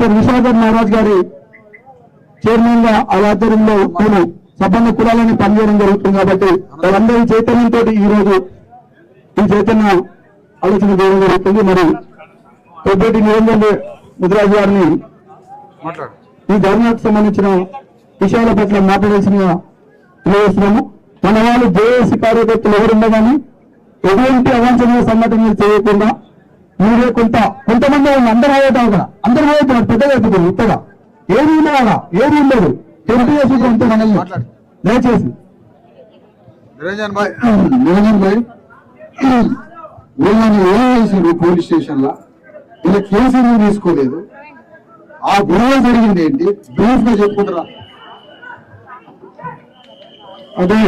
Doctor విశాఖర్ Maharaj గారి chairman గా ఆ ఆధ్వర్యంలో మేము సంబంధ కులాలని పనిచేయడం జరుగుతుంది కాబట్టి వాళ్ళందరి చైతన్యంతో ఈ రోజు ఈ చైతన్య ఆలోచన చేయడం జరుగుతుంది. మరి పెద్దటి నిరంజన్ ముదిరాజు గారిని ఈ ధర్నాకు సంబంధించిన విషయాల పట్ల మాట్లాడాల్సిందిగా తెలియజేస్తున్నాము. మన వాళ్ళు జేఏసీ కార్యకర్తలు ఎవరుండగాని ఎటువంటి అవాంఛనీయ సంఘటనలు చేయకుండా మీరే కొంతమంది అందరూ పోయేటాం కదా, అందరూ పోయేటారు పెద్దగా అయిపోతుంది. ఇంతగా ఏది ఉన్నాడా ఏది ఉండదు తెలియజేసి కొంత మనల్ని దయచేసి నిరంజన్ భాయ్ వీళ్ళని ఏం చేసిండ్రు పోలీస్ స్టేషన్ లా, వీళ్ళ కేసు ఎందుకు తీసుకోలేదు, ఆ గొడవ జరిగింది ఏంటి బ్రీఫ్ గా చెప్పుకుంటారా? అదే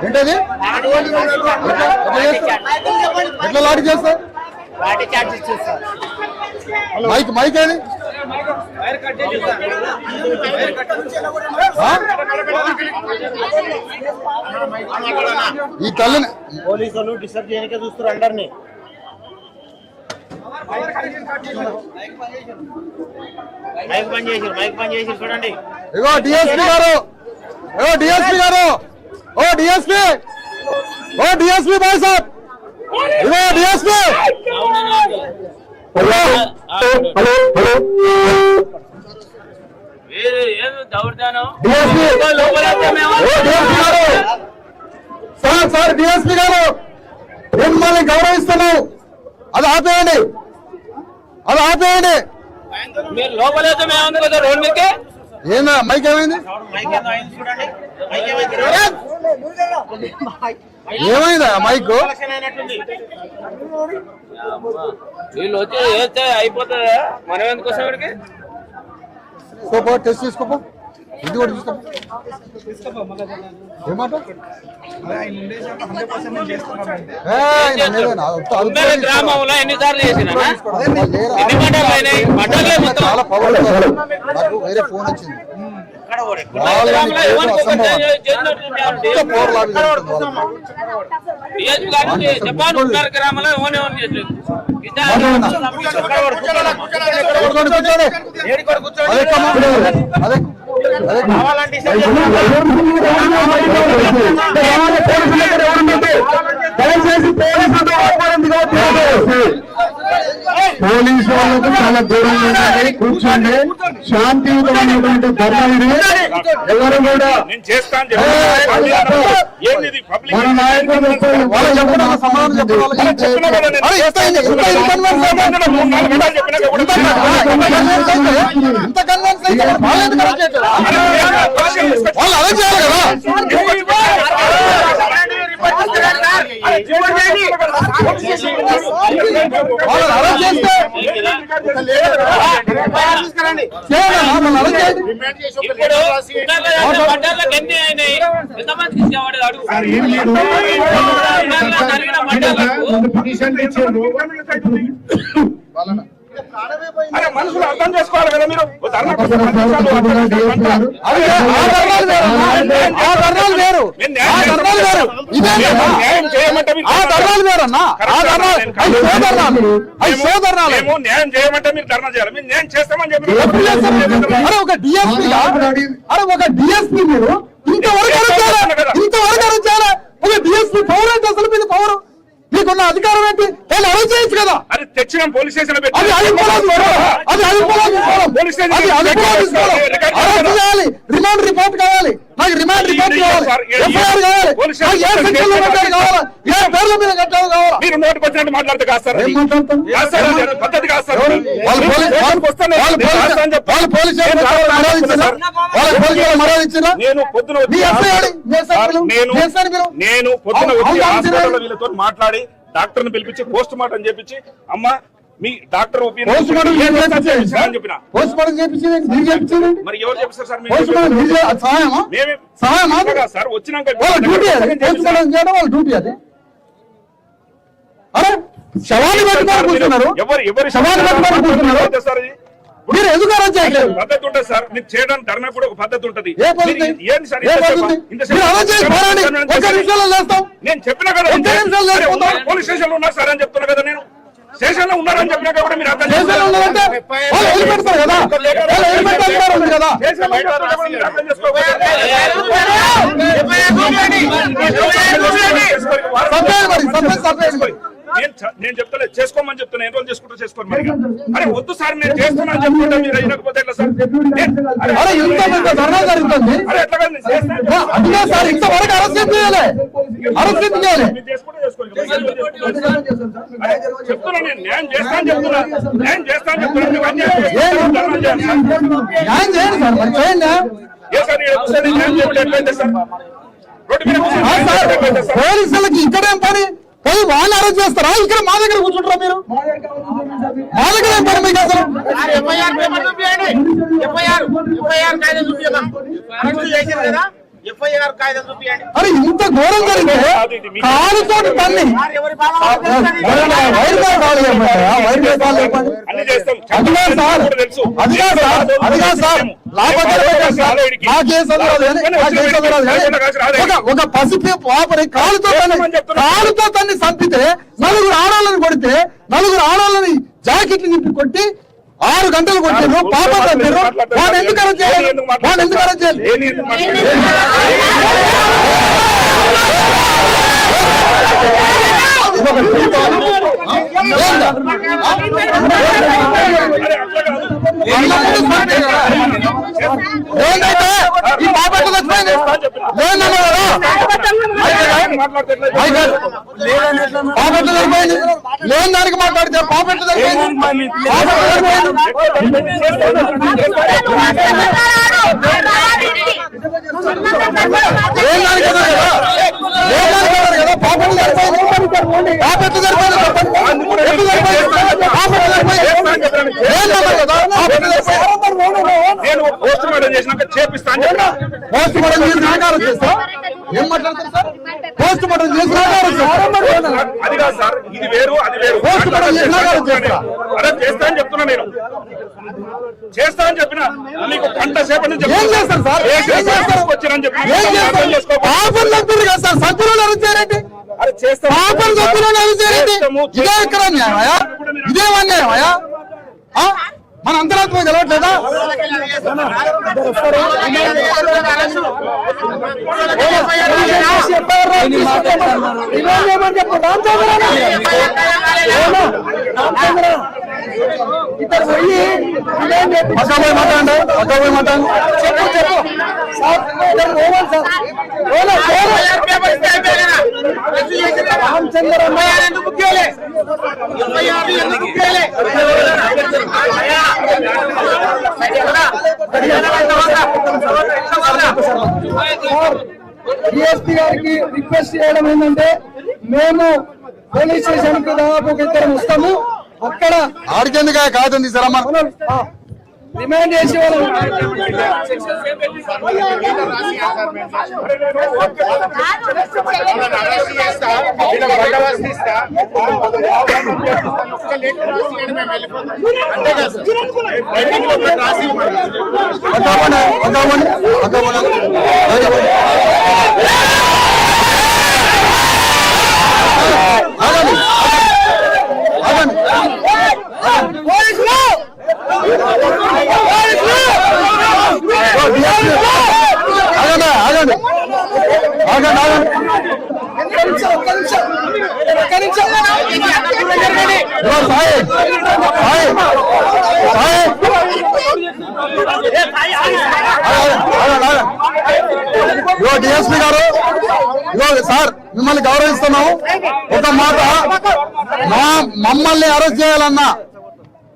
ఏంటది ఎట్లా లాఠీ చేస్తా మైక్ మైక్ ఏది ఈ తల్లిని పోలీసులు డిస్టర్బ్ చేయడానికే చూస్తారు అందరినీ. మైక్ పని చేసి చూడండి. ఇగో డిఎస్పీ గారు, ఇగో డిఎస్పీ గారు, ఓ డిఎస్పీ, ఓ డిఎస్పీ భాయ్ సాబ్, ఇగో డిఎస్పీ. సార్ డిఎస్పీ గారు మిమ్మల్ని గౌరవిస్తున్నావు, అది ఆపేయండి, అది ఆపేయండి. మీరు లోపలైతే మేము కదా రోడ్ మీదకి ఏందా మైక్ ఏమైంది, ఏమైందా మైక్ వీళ్ళు వచ్చి వేస్తే అయిపోతుందా, మనం ఎందుకు వస్తాం ఇక్కడికి? తీసుకోపో, టెస్ట్ తీసుకోపో, ఇది కూడా తీసుకోపో. ఏమాట గ్రామంలో ఎన్నిసార్లు చేసిన చాలా పవర్. నాకు వేరే ఫోన్ వచ్చింది, చెప్పాను గ్రామంలో పోలీసు వాళ్ళకు చాలా దూరంగా ఉండాలి, కూర్చోండి. శాంతియుతమైనటువంటి ధర్నాన్ని ఎవరు కూడా మన నాయకులు వాళ్ళు అలా చేయాలి కదా. మనుషులు అర్థం చేసుకోవాలి కదా మీరు. న్యాయం చేయమంటే మీరు ధర్నా చేయాలి, మేము న్యాయం చేస్తామని చెప్పి. ఒక డిఎస్పీ మీరు ఇంతవరకు ఒక డిఎస్పీ పవర్ అంటే అసలు మీద పవర్ మీకున్న అధికారం ఏంటి? నేను అరెస్ట్ చేయొచ్చు కదా. అది తెచ్చిన పోలీస్ స్టేషన్ చేయాలి, రిమాండ్ రిపోర్ట్ కావాలి, నాకు రిమాండ్ రిపోర్ట్ కావాలి, ఎఫ్ఐఆర్ కావాలి, ఏ పేర్ల మీద కట్టాలి కావాలి. మీరు నోటికి వచ్చినట్టు మాట్లాడితే కాస్తారు, పద్ధతి కాస్తారు. నేను పొద్దున వీళ్ళతో మాట్లాడి డాక్టర్ ని పిలిపించి పోస్ట్ మార్టం చేపించి, అమ్మ మీ డాక్టర్ ఒపీనియన్ పోస్ట్ మార్టం అని చెప్పిన పోస్ట్ మార్టం చేపించింది మీరు చేపించింది మరి ఎవరు చెప్పారు సార్? పోస్ట్ మార్టం మీరు సహాయమా సహాయమా సార్ వచ్చినాక వాళ్ళ డ్యూటీ అది పోస్ట్ మార్టం చేయడం వాళ్ళ డ్యూటీ అది. అరే శవాన్ని పెట్టుకొని కూర్చున్నారు, ఎవరు శవాన్ని పెట్టుకొని కూర్చున్నారు, సార్ ఇది మీరు ఎందుకు అరెస్ట్ చేయట్లేదు? పద్ధతి ఉంటుంది సార్, మీరు చేయడానికి ధర్నా కూడా ఒక పద్ధతి ఉంటుంది. ఏ పద్ధతి? ఏంటి సార్ ఏ పద్ధతి? మీరు అరెస్ట్ చేసి పోరాడి ఒక్క నిమిషంలో లేస్తాం. నేను చెప్పినా కదా ఒక్క నిమిషంలో లేకపోతే పోలీస్ స్టేషన్ లో ఉన్నారు సార్ అని చెప్తున్నా కదా, నేను స్టేషన్ లో ఉన్నారని చెప్పినా కూడా మీరు అర్థం దేశంలో ఉన్నదంటే వాళ్ళు వదిలిపెడతారు కదా, వాళ్ళు వదిలిపెట్టారు ఉంది కదా. నేను చెప్తా చేసుకోమని చెప్తున్నా, ఎన్ని రోజులు చేసుకుంటా చేసుకోండి మరి. అరే వద్దు సార్ నేను చేస్తున్నాను చెప్పుకుంటా, మీరు అయినకపోతే ఎట్లా సార్? అరే ఇంత పెద్ద ధర్నా జరుగుతుంది, అరే ఎట్లా కాదు, నేను చేస్తాను. అదిగా సార్ ఇంతవరకు అరెస్ట్ చేయాలి, అరెస్ట్ చేయాలి. మీరు చేసుకుంటే చేసుకోండి. అరే చెప్తున్నా నేను న్యాయం చేస్తాను చెప్తున్నా, న్యాయం చేస్తాను చెప్తున్నా. నువ్వు అన్యాయం చేస్తున్నావు, ధర్నా చేయాలి సార్. న్యాయం చేయండి సార్, మరి చేయండి. ఏ సార్ ఇక్కడ కూర్చొని న్యాయం చేయడం ఎట్లయితే సార్? రోడ్డు మీద కూర్చొని ఆ న్యాయం సార్ చేయడం ఎట్లయితే సార్? పోలీసులకి ఇక్కడేం పని? పోయి వాళ్ళు అరెస్ట్ చేస్తారా? ఇక్కడ మా దగ్గర కూర్చుంటారా మీరు? మా దగ్గర ఏం పని మీకు అసలు? ఎఫ్ఐఆర్ పేపర్ చూపియండి. ఎఫ్ఐఆర్ కాగితం చూపియమ్మా. అరెస్ట్ చేశారు కదా, ఎఫ్ఐఆర్ కాగితం చూపియండి. అరే ఇంత ఘోరం జరిగితే కాలుతోటి తన్ని ఎవరి బాగా అన్ని చేస్తాం. అదిగా సార్ తెలుసు. అదిగా సార్ ఒక పసిపి పాపని కాలుతో తన్ని చంపితే నలుగురు ఆడాలని కొడితే నలుగురు ఆడాలని జాకెట్లు నింపి కొట్టి 6 గంటలు కొట్టారు, పాపం కొట్టారు. వాడు ఎందుకు అరెస్ట్ చేయాలి? వాడు ఎందుకు అరెస్ట్ చేయాలి? ఏంటంటే ఈ పాపట్లు చచ్చిపోయింది లేదన్నా కదా, పాపట్లు చచ్చిపోయింది లేని దానికి మాట్లాడితే పాపట్లు చచ్చిపోయింది, నేను పోస్ట్ మార్టం చేసినాక చేపిస్తాను. పోస్ట్ మార్టం చేసి ఆధారం చేస్తా. ఏం మాట్లాడతారు సార్? పోస్ట్ మార్టం చేసి ఆధారం చేస్తా. అది కాదు సార్, ఇది వేరు అది వేరు. పోస్ట్ మార్టం చేసి ఆధారం చేస్తా. అరే చేస్తా అని చెప్తున్నా, నేను చేస్తా అని చెప్పిన నీకు గంట సేపటి నుంచి ఏం చేస్తారు సార్? ఏం చేస్తారు? వచ్చారని చెప్పి ఏం చేస్తారు? పాపం చంపారు కదా సార్, సంతులను అరుచారండి. అరే చేస్తాం. పాపం సంతులను అరుచారండి. ఇదే ఎక్కడ న్యాయమయ్యా? ఇదే అన్యాయమయ్యా? మన అంతరాత్మ గెలవట్లేదా? పక్కపోయి మాట్లాడండి, పక్కపోయి మాట్లాడండి. చెప్పు చెప్పు డిఎస్పీ గారికి రిక్వెస్ట్ చేయడం ఏంటంటే, మేము పోలీస్ స్టేషన్ కి దాదాపు 2 వస్తాము, అక్కడ ఆడికెందుగా కాదండి సార్ అమ్మ రిమాండ్ చేసి డిఎస్పీ గారు సార్ మిమ్మల్ని గౌరవిస్తున్నాము. ఒక మాట, మమ్మల్ని అరెస్ట్ చేయాలన్నా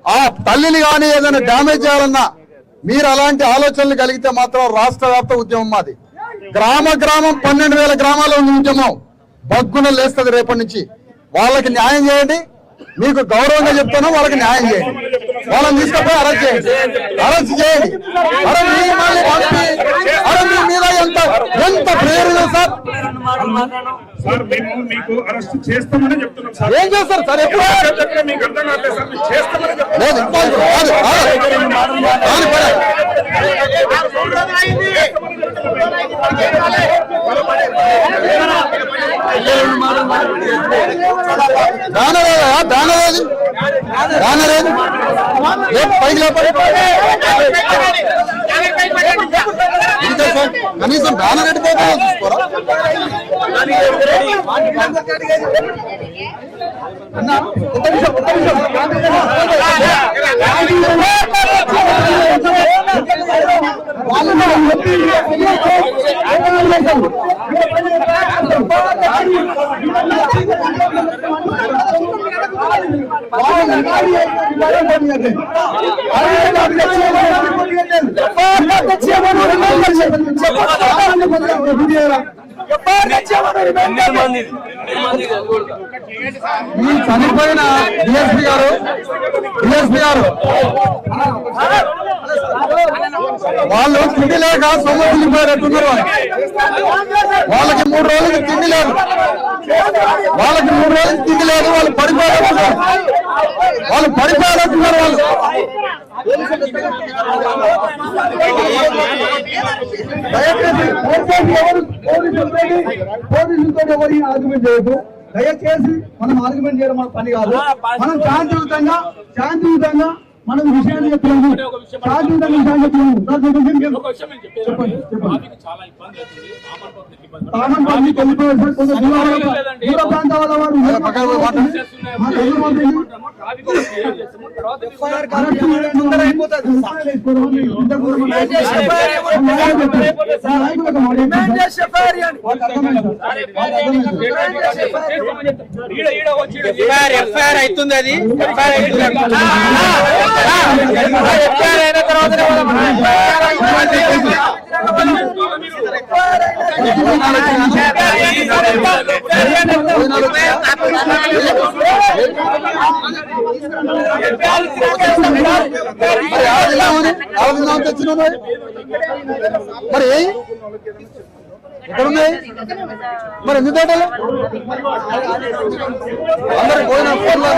ఆ తల్లిని కానీ ఏదైనా డ్యామేజ్ చేయాలన్నా మీరు అలాంటి ఆలోచనలు కలిగితే మాత్రం రాష్ట్ర వ్యాప్త ఉద్యమం మాది. గ్రామం 12,000 గ్రామాల్లో ఉంది ఉద్యమం. బగ్గున లేస్తుంది రేపటి నుంచి. వాళ్ళకి న్యాయం చేయండి, మీకు గౌరవంగా చెప్తాను, వాళ్ళకి న్యాయం చేయండి. వాళ్ళని తీసుకపోయి అరెస్ట్ చేయండి, అరెస్ట్ చేయండి. అరే మిమ్మల్ని పంపి అరే మీ మీద ఎంత ప్రేరణ సార్. సార్ మేము మీకు అరెస్ట్ చేస్తామని చెప్తున్నాం సార్. ఏం చేస్తారు సార్? ఎప్పుడు మీకు అర్థం కావట్లేదు సార్, మేము చేస్తామని చెప్తున్నాం. లేదు, కనీసం బ్యానర్ ఎట్టిపోతే చూసుకోరా. ఈ చనిపోయిన డిఎస్పీ గారు వాళ్ళు తిండి లేక సొమ్ము తిండిపోయారట్టున్నారు. వాళ్ళకి 3 రోజులకి తిండి లేదు, వాళ్ళు పడిపోయారట్టున్నారు. వాళ్ళు పోలీసులతో ఎవరి ఆర్గ్యుమెంట్ చేయదు. దయచేసి మనం ఆర్గ్యుమెంట్ చేయడం మన పని కాదు. మనం శాంతియుతంగా మనం విషయాన్ని చెప్తున్నాము. శాంతియుతంగా విషయాన్ని చెప్తున్నాము. చెప్పండి. దూర ప్రాంతాల వారు ఎఫ్ఐఆర్ అవుతుంది. అది ఎఫ్ఐఆర్ అయిన తర్వాత మరి ఎక్కడున్నాయి? మరి ఎందుకు తోటలు అందరు పోయిన ఫోన్లో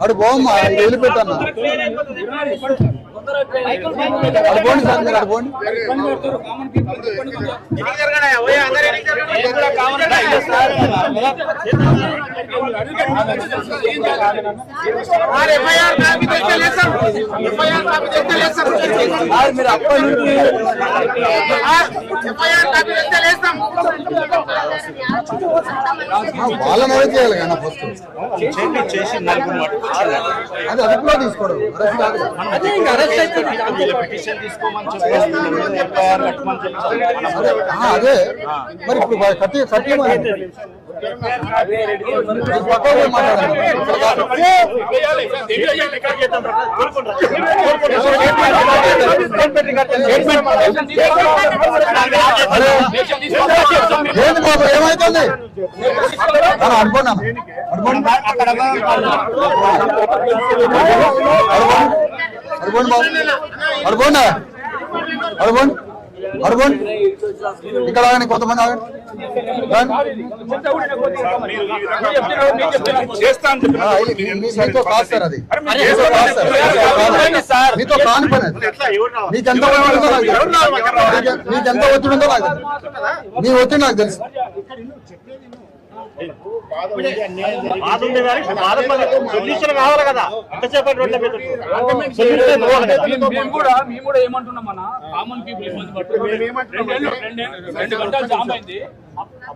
అడు పోమ్మా, వెళ్ళిపెట్టన్నా. అడుకోండి సార్, మీరు అడుకోండి. వాళ్ళని ఎవరు చేయాలి కదా ఫస్ట్ అది అదుపులో తీసుకోవడం. అదే మరి ఇప్పుడు కట్టి ఏంది బాబు ఏమైతుంది అనుకోండి అడుకోండి ఇక్కడ ఆగండి, కొంతమంది ఆగండి. మీతో కాదు సార్, అది మీతో కాని పని. నీకెంత ఒత్తిడి ఉందో నాకు తెలుసు. నీ ఒత్తిడి నాకు తెలుసు. సొల్యూషన్ కావాలి కదా ఎంతసేపు రోడ్ల మీద మేము కూడా ఏమంటున్నాం మన కామన్ పీపుల్ ఇబ్బంది పడుతుంది. 2 గంటలు జామ్ అయింది.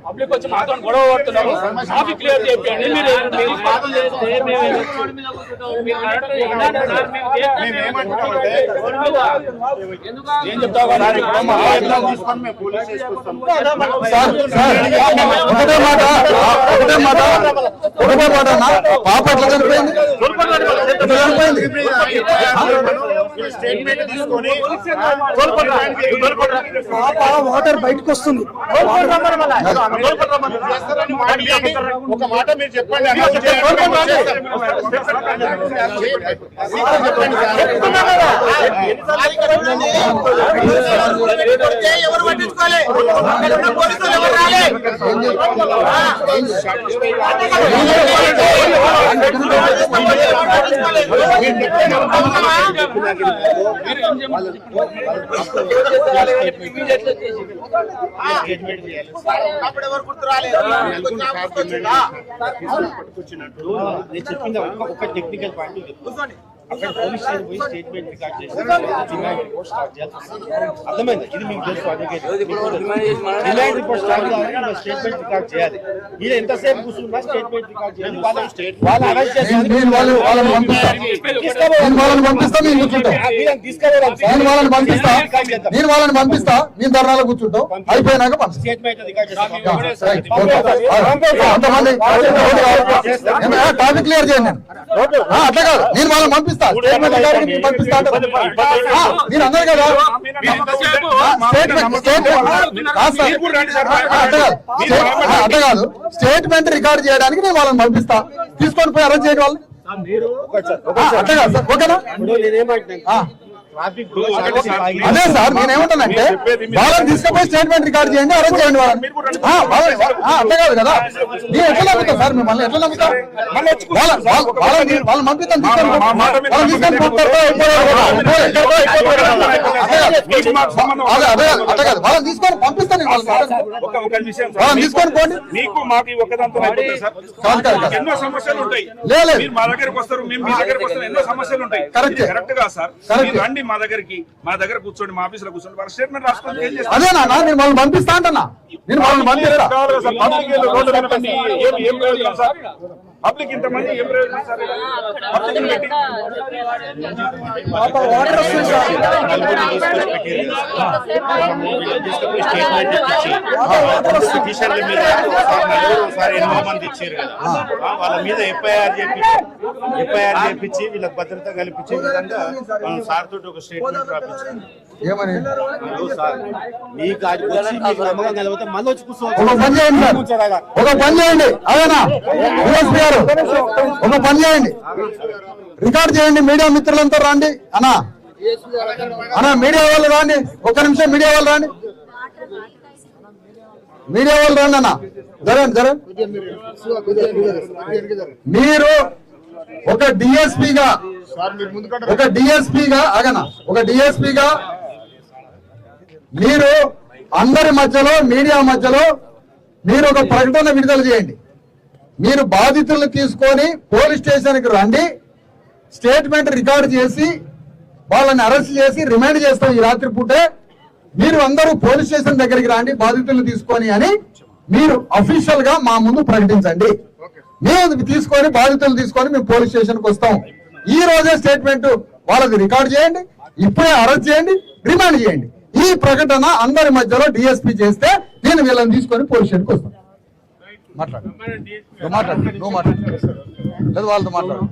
పబ్లిక్ వచ్చి మాతో గొడవ పడుతున్నారు. ట్రాఫిక్ క్లియర్ చేయండి. ఏం చెప్తావు? ఒకటే మాట అన్న, పాప ఎట్లా చనిపోయింది? పాప వాటర్ బయటకు వస్తుంది. ఒక మాట మీరు చెప్పండి. ఎవరు పట్టించుకోవాలి? పోలీసులు ఎవరు రాలే? అప్పుడు ఎవరు గుర్తు రాలేదు. నేను చెప్పింది ఒక టెక్నికల్ పాయింట్ కూర్చోండి. అక్కడ పోలీస్ స్టేషన్ పోయి స్టేట్మెంట్ రికార్డ్ చేసి డిమాండ్ రిపోర్ట్ స్టార్ట్ చేయాల్సి వస్తుంది. అర్థమైంది? ఇది మీకు తెలుసు. డిమాండ్ రిపోర్ట్ స్టార్ట్ కావాలి, స్టేట్మెంట్ రికార్డ్ చేయాలి. మీరు ఎంతసేపు కూర్చున్నా స్టేట్మెంట్ రికార్డ్ చేయాలి. వాళ్ళు అరెస్ట్ చేసి వాళ్ళని పంపిస్తా, నేను కూర్చుంటాం. నేను వాళ్ళని పంపిస్తా, నేను ధర్నాలో కూర్చుంటాం. అయిపోయినాక స్టేట్మెంట్ రికార్డ్ ట్రాఫిక్ క్లియర్ చేయండి. అట్లా కాదు, నేను వాళ్ళని పంపిస్తా. స్టేట్మెంట్ పంపిస్తా. మీరు అందరు కదా అట్లా కాదు, స్టేట్మెంట్ రికార్డ్ చేయడానికి నేను వాళ్ళని పంపిస్తా. తీసుకొని పోయి అరెస్ట్ చేయడం వాళ్ళు అట్లా కాదు సార్. ఓకేనా? అదే సార్, నేనేమంటానంటే వాళ్ళని తీసుకుపోయి స్టేట్మెంట్ రికార్డ్ చేయండి, అరెస్ట్ చేయండి వాళ్ళని. అట్లా కాదు కదా, నేను ఎట్లా నమ్ముతా సార్? మిమ్మల్ని ఎట్లా నమ్ముతా? వాళ్ళని పంపిస్తాను. అట్లా కాదు, వాళ్ళని తీసుకొని పంపిస్తాను. ఒక విషయం వాళ్ళని తీసుకొని పోండి. మీకు మాకు ఒకదాంతో ఎన్నో సమస్యలు ఉంటాయి. మీరు మా దగ్గరకు వస్తారు, మేము మీ దగ్గరకు వస్తాం. ఎన్నో సమస్యలు ఉంటాయి. కరెక్ట్ గా సార్, రండి మా దగ్గర కూర్చోండి, మా ఆఫీస్ లో కూర్చోండి. వాళ్ళ స్టేట్మెంట్ రాసుకోండి. ఏం చేస్తారు? అదేనా నేను వాళ్ళని పంపిస్తా అంటున్నా. నేను వాళ్ళని పంపిస్తా. పబ్లిక్ ఇంతమంది ఏం ప్రయోజనం సార్? పబ్లిక్ పెట్టి వాటర్ వస్తుంది సార్. ఒకసారి 8 మంది ఇచ్చారు కదా, వాళ్ళ మీద ఎఫ్ఐఆర్ చేపించి వీళ్ళకి భద్రత కల్పించే విధంగా మనం సార్ తోటి ఒక స్టేట్మెంట్ రాపించాం. ఏమని సార్ మీ కాడికి వచ్చి మీకు నమ్మకం కలిగితే మళ్ళీ వచ్చి ఒక పని చేయండి సార్, ఒక పని చేయండి. అదేనా డిఎస్పీ గారు, ఒక పని చేయండి, రికార్డ్ చేయండి. మీడియా మిత్రులంతా రండి అన్నా. మీడియా వాళ్ళు రండి, ఒక్క నిమిషం. మీడియా వాళ్ళు రండి, మీడియా వాళ్ళు రండి అన్న. జరండి. మీరు ఒక డిఎస్పీగా అగనా, ఒక డిఎస్పీగా మీరు అందరి మధ్యలో, మీడియా మధ్యలో మీరు ఒక ప్రకటన విడుదల చేయండి. మీరు బాధితులను తీసుకొని పోలీస్ స్టేషన్కి రండి, స్టేట్మెంట్ రికార్డ్ చేసి వాళ్ళని అరెస్ట్ చేసి రిమాండ్ చేస్తాం ఈ రాత్రి పూటే. మీరు అందరూ పోలీస్ స్టేషన్ దగ్గరికి రండి బాధితులను తీసుకొని అని మీరు అఫీషియల్ గా మా ముందు ప్రకటించండి. మేము తీసుకొని బాధితులు తీసుకొని మేము పోలీస్ స్టేషన్కి వస్తాం. ఈ రోజే స్టేట్మెంట్ వాళ్ళది రికార్డ్ చేయండి, ఇప్పుడే అరెస్ట్ చేయండి, రిమాండ్ చేయండి. ఈ ప్రకటన అందరి మధ్యలో డిఎస్పీ చేస్తే నేను వీళ్ళని తీసుకొని పోలీస్ స్టేషన్కి వస్తాను. మాట్లాడు, నువ్వు మాట్లాడు, లేదు వాళ్ళతో మాట్లాడు.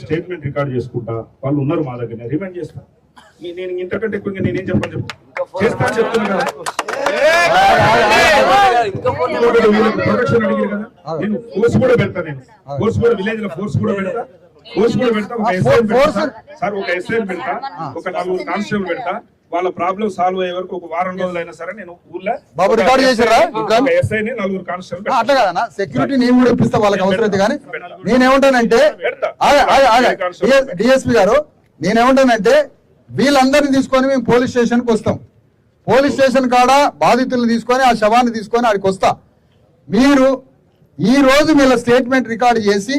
స్టేట్మెంట్ రికార్డ్ చేసుకుంటా, వాళ్ళు ఉన్నారు మా దగ్గర, రిమాండ్ చేస్తా. నేను ఇంతకంటే ఎక్కువ నేనేం చెప్పాను చేస్తా చెప్తున్నా కదా. ప్రొటెక్షన్ అడిగారు కదా, నేను ఫోర్స్ కూడా పెడతా. నేను ఫోర్స్ కూడా విలేజ్ లో ఫోర్స్ కూడా పెడతా. ఒక ఎస్ఐ పెడతా, ఒక 4 కానిస్టేబుల్ పెడతా. వాళ్ళ ప్రాబ్లం సాల్వ్ అయ్యే వరకు ఒక వారం రోజులైనా సరే నేను ఊర్లో ఎస్ఐని 4 కానిస్టేబుల్. అట్లా కదా సెక్యూరిటీ నేను కూడా ఇప్పిస్తా వాళ్ళకి అవసరం. కానీ నేనేమంటానంటే డిఎస్పీ గారు, నేనేమంటానంటే వీళ్ళందరినీ తీసుకొని మేము పోలీస్ స్టేషన్కి వస్తాం. పోలీస్ స్టేషన్ కాడ బాధితులను తీసుకొని ఆ శవాన్ని తీసుకొని ఆడికి వస్తా. మీరు ఈ రోజు వీళ్ళ స్టేట్మెంట్ రికార్డు చేసి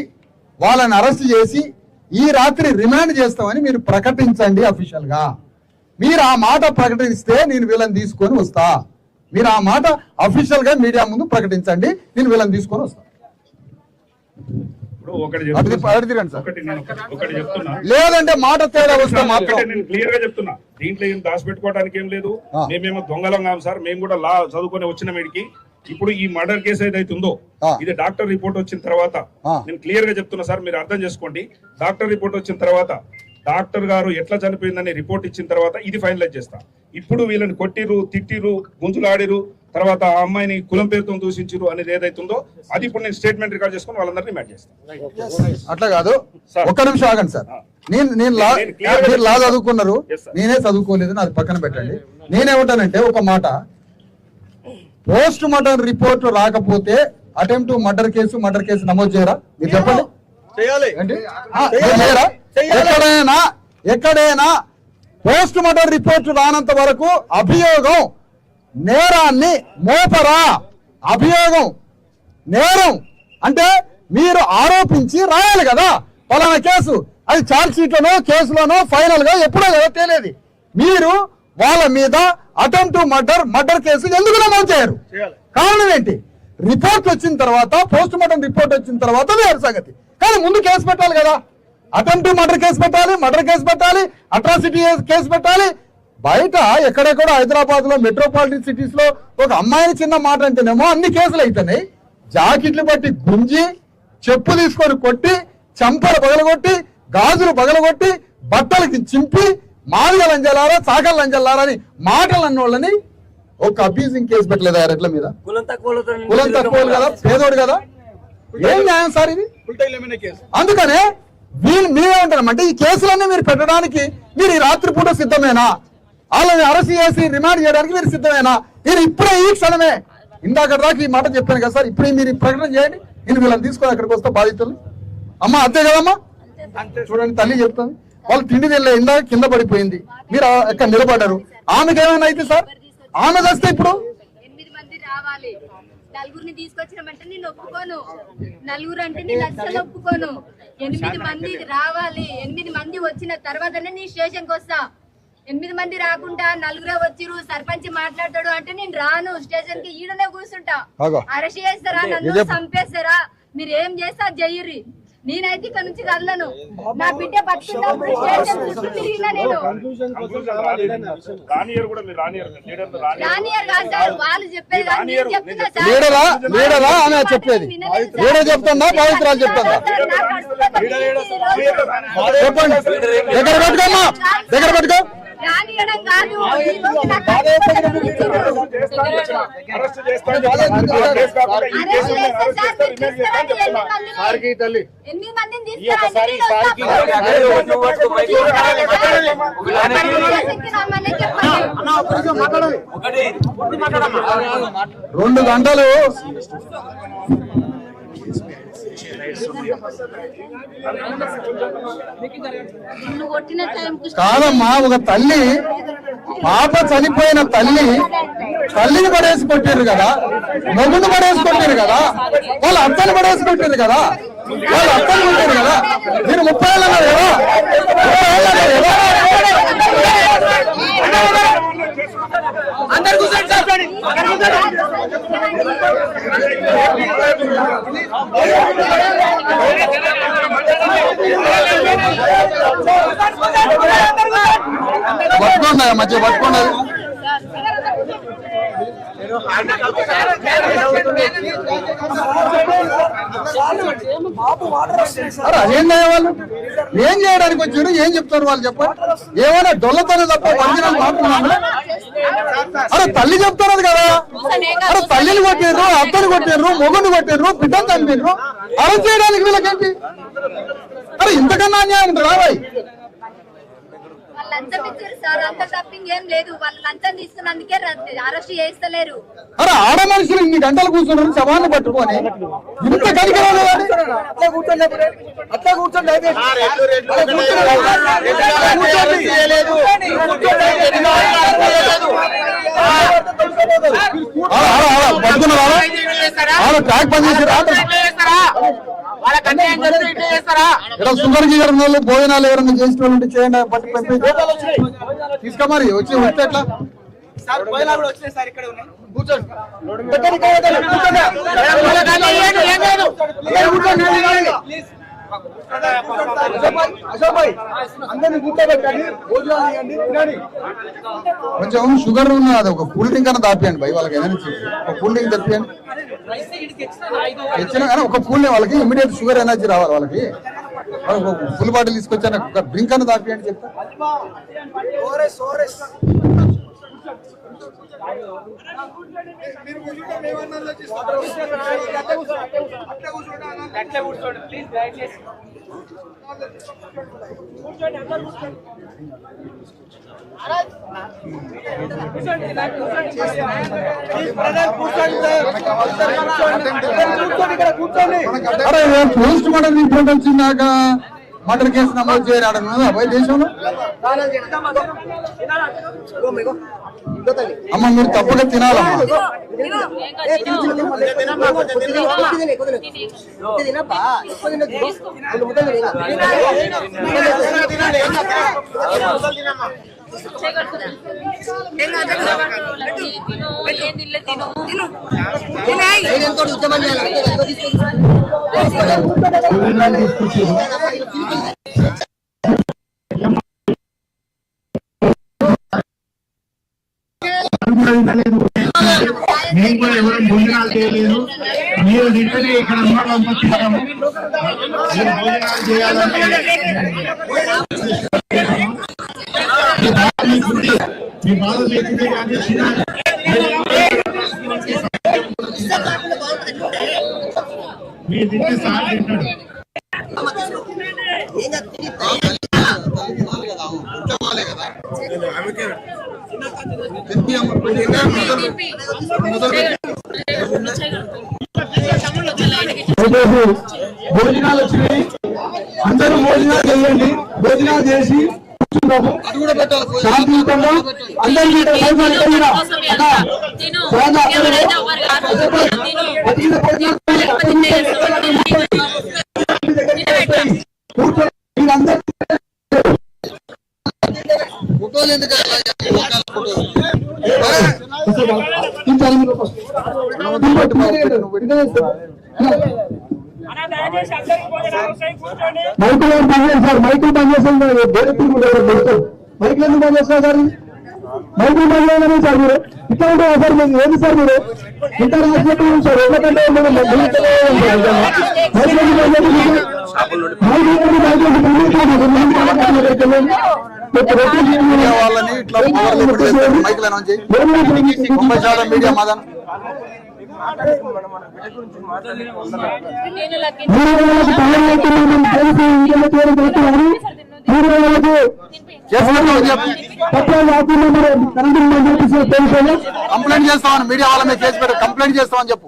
వాళ్ళని అరెస్ట్ చేసి ఈ రాత్రి రిమాండ్ చేస్తామని మీరు ప్రకటించండి అఫీషియల్ గా. మీరు ఆ మాట ప్రకటిస్తే నేను వీళ్ళని తీసుకొని వస్తా. మీరు ఆ మాట అఫీషియల్ గా మీడియా ముందు ప్రకటించండి, నేను వీళ్ళని తీసుకొని వస్తా. ఇప్పుడు ఒకటి చెప్తున్నా, లేదంటే మాట తేడా వస్తే మాత్రం నేను క్లియర్ గా చెప్తున్నా, దీంట్లో ఏం దాచిపెట్టుకోవడానికి ఏం లేదు. మేమేమో దొంగలం కాదు సార్, మేము కూడా లా చదువుకొని వచ్చిన మీడికి. ఇప్పుడు ఈ మర్డర్ కేసు ఏదైతే ఉందో ఇది డాక్టర్ రిపోర్ట్ వచ్చిన తర్వాత నేను క్లియర్ గా చెప్తున్నా సార్, మీరు అర్థం చేసుకోండి. డాక్టర్ రిపోర్ట్ వచ్చిన తర్వాత డాక్టర్ గారు ఎట్లా చనిపోయిందని రిపోర్ట్ ఇచ్చిన తర్వాత ఇది ఫైనలైజ్ చేస్తా. ఇప్పుడు వీళ్ళని కొట్టిరు, తిట్టిరు, గుంజులాడిరు, తర్వాత ఆ అమ్మాయిని కులం పేరుతో దూషించారు అనేది ఏదైతే ఉందో అది ఇప్పుడు నేను స్టేట్మెంట్ రికార్డ్ చేసుకుని వాళ్ళందరినీ రిమాండ్ చేస్తాను. అట్లా కాదు, ఒక్క నిమిషం ఆగండి సార్. నేను లా చదువుకున్నారు, నేనే చదువుకోలేదు, అది పక్కన పెట్టండి. నేనేమంటానంటే ఒక మాట, పోస్ట్ మార్టం రిపోర్ట్ రాకపోతే అటెంప్ట్ మర్డర్ కేసు నమోదు చేయరా? మీరు చెప్పండి. ఎక్కడైనా పోస్ట్ మార్టం రిపోర్ట్ రానంత వరకు అభియోగం నేరాన్ని మోపరా? అభియోగం నేరం అంటే మీరు ఆరోపించి రాయాలి కదా పలానా కేసు, అది చార్జ్ షీట్ లోనో కేసులోనో ఫైనల్ గా ఎప్పుడో కదా తెలియదు. మీరు వాళ్ళ మీద అటెంప్ట్ మర్డర్ కేసు ఎందుకు నమోదు చేయరు? కారణం ఏంటి? రిపోర్ట్ వచ్చిన తర్వాత, పోస్ట్ మార్టం రిపోర్ట్ వచ్చిన తర్వాత వేరు సంగతి, కానీ ముందు కేసు పెట్టాలి కదా. అటెంప్ట్ మర్డర్ కేసు పెట్టాలి, అట్రాసిటీ కేసు పెట్టాలి. బయట ఎక్కడెక్కడ హైదరాబాద్ లో మెట్రోపాలిటన్ సిటీస్ లో ఒక అమ్మాయిని చిన్న మాట అంటేనేమో అన్ని కేసులు అవుతున్నాయి. జాకెట్లు బట్టి గుంజి, చెప్పు తీసుకొని కొట్టి, చంపలు పగలగొట్టి, గాజులు పగలగొట్టి, బట్టలకి చింపి, మాదిగ లంజలారా, చాకల లంజలారా అని మాటలు అన్నోళ్ళని ఒక అబ్యూజింగ్ కేసు పెట్టలేదు ఆ రెడ్ల మీద. కులం తక్కువ కదా, పేదోడు కదా, ఏం న్యాయం సార్ ఇది? అందుకనే మేమేమంటామంటే ఈ కేసులన్నీ మీరు పెట్టడానికి మీరు ఈ రాత్రిపూట సిద్ధమేనా? వాళ్ళని అరెస్ట్ చేసి రిమాండ్ చేయడానికి మీరు సిద్ధమేనా? మీరు ఇప్పుడే ఈ క్షణమే, ఇందాక దాకా ఈ మాట చెప్పాను కదా సార్, ఇప్పుడే మీరు ప్రకటన చేయండి, నేను వీళ్ళని తీసుకొని అక్కడికి వస్తా బాధితులు. అమ్మ అంతే కదమ్మా, చూడండి తల్లి చెప్తాను, వాళ్ళు తిండి తినలే, ఇందాక కింద పడిపోయింది, మీరు ఎక్కడ నిలబడ్డారు. ఆమెకి ఏమైనా అయితే సార్, ఆమె వస్తే ఇప్పుడు 8 మంది రావాలి, నలుగురిని తీసుకొచ్చినామంటే నేను ఒప్పుకోను. నలుగురు అంటే నేను అస్సలు ఒప్పుకోను. 8 మంది రావాలి. 8 మంది వచ్చిన తర్వాతనే నీ స్టేషన్ కి వస్తా. 8 మంది రాకుండా నలుగురే వచ్చిరు, సర్పంచ్ మాట్లాడతాడు అంటే నేను రాను స్టేషన్ కి, ఈడనే కూర్చుంటా. అరెస్ట్ చేస్తారా, నన్ను చంపేస్తారా, మీరు ఏం చేస్తా చెయ్యరి. నేనైతే ఇక్కడ నుంచి కదలను. నా బిడ్డ బతుకున్నప్పుడు స్టేషన్ చుట్టూ తిరిగినా నేను. రానియర్ కాదు సార్, వాళ్ళు చెప్పేది కాదు, నేను చెప్తున్నా సార్. లీడరా ఆమె చెప్పేది, లీడర్ చెప్తుందా బాధితురాలు చెప్తుందా? చెప్పండి, దగ్గర పెట్టుకోమ్మా, దగ్గర పెట్టుకో. రానియడం కాదు, రెండు గంటలు కాదమ్మా. ఒక తల్లి, పాప చనిపోయిన తల్లిని పడేసి కొట్టారు కదా, మొగుడు పడేసి కొట్టారు కదా, వాళ్ళ అత్తని పడేసి కొట్టారు కదా, వాళ్ళు అత్తని కొట్టారు కదా. మీరు 30 ఏళ్ళు అన్నారు కదా, 30 ఏళ్ళు అన్నారు కదా. అందరు కూర్చోండి సార్. పట్టుకోండి, మధ్య పట్టుకోండి. అదేందా వాళ్ళు ఏం చేయడానికి వచ్చారు, ఏం చెప్తారు వాళ్ళు చెప్పండి. ఏమైనా డొల్లతోనే తప్ప ఒరిజినల్ మాట్లాడుతున్నాను. అరే తల్లి చెప్తున్నది కదా, అరే తల్లిని కొట్టారు, అత్తని కొట్టారు, మొగుడిని కొట్టారు, బిడ్డను చంపారు, అరెస్ట్ చేయడానికి వీళ్ళకేంటి? అరే ఇంతకన్నా అన్యాయం ఉంటుందా బాయ్? సార్ అంత తప్పింగ్ ఏం లేదు. వాళ్ళు లంచం తీసుకున్నందుకే అరెస్ట్ చేస్తలేరు. అరే ఆడ మనుషులు ఇన్ని గంటలు కూర్చున్నారు సవాళ్ళు పట్టుకొని ఇంత కనికరం లేదండి. అట్లా కూర్చోండి అట్లా కూర్చోండి ట్రాక్ పని చేస్తారా? ఇక్కడ సుందర్ గారు భోజనాలు ఎవరైనా చేసిన వాళ్ళు చేయండి పట్టు పంపి తీసుకో మరి వచ్చి వస్తే ఎట్లా కొంచెం షుగర్ ఉన్నది ఒక కూల్ డ్రింక్ అన్న దాపియండి భయ్ వాళ్ళకి ఏదైనా ఒక కూల్ డ్రింక్ తెప్పియండి తెచ్చినా కానీ ఒక కూల్ వాళ్ళకి ఇమీడియట్ షుగర్ ఎనర్జీ రావాలి వాళ్ళకి ఫుల్ బాటిల్ తీసుకొచ్చాను ఒక డ్రింక్ అన్న దాపియండి చెప్తా పోస్ట్ మార్టం రిపోర్ట్ వచ్చిందాక మర్డర్ కేసు నమోదు చేయరాడు అబ్బాయి దేశంలో అమ్మ మీరు తప్పగా తినాలమ్మా మేము కూడా ఎవరు భోజనాలు చేయలేదు. మీరు తింటేనే ఇక్కడ పంపిస్తున్నాము. మీరు భోజనాలు చేయాలంటే మీ బాధ లేకుంటే కానీ మీరు తింటే సార్ తింటాడు. భోజనాలు వచ్చినాయి, అందరూ భోజనాలు చేయండి. భోజనాలు చేసి శాంతియుతంగా అందరికీ మైకులు బంద్ చేస్తారు. మైకులు బంద్ చేస్తారు. మైకులు ఎందుకు బంద్ చేస్తారు సార్? మైకులు బంద్ చేయలేదు సార్. మీరు ఇట్లా ఉంటారా సార్? మీరు ఏది సార్? మీరు ఇంత రాసినట్టు సార్ ఎందుకంటే వాళ్ళని ఇట్లా మైకులు అనౌన్స్ చేయి. 90% మీడియా మాదన్ కంప్లైంట్ చేస్తామని మీడియా వాళ్ళ మీద కేసు పెట్టి కంప్లైంట్ చేస్తామని చెప్పు.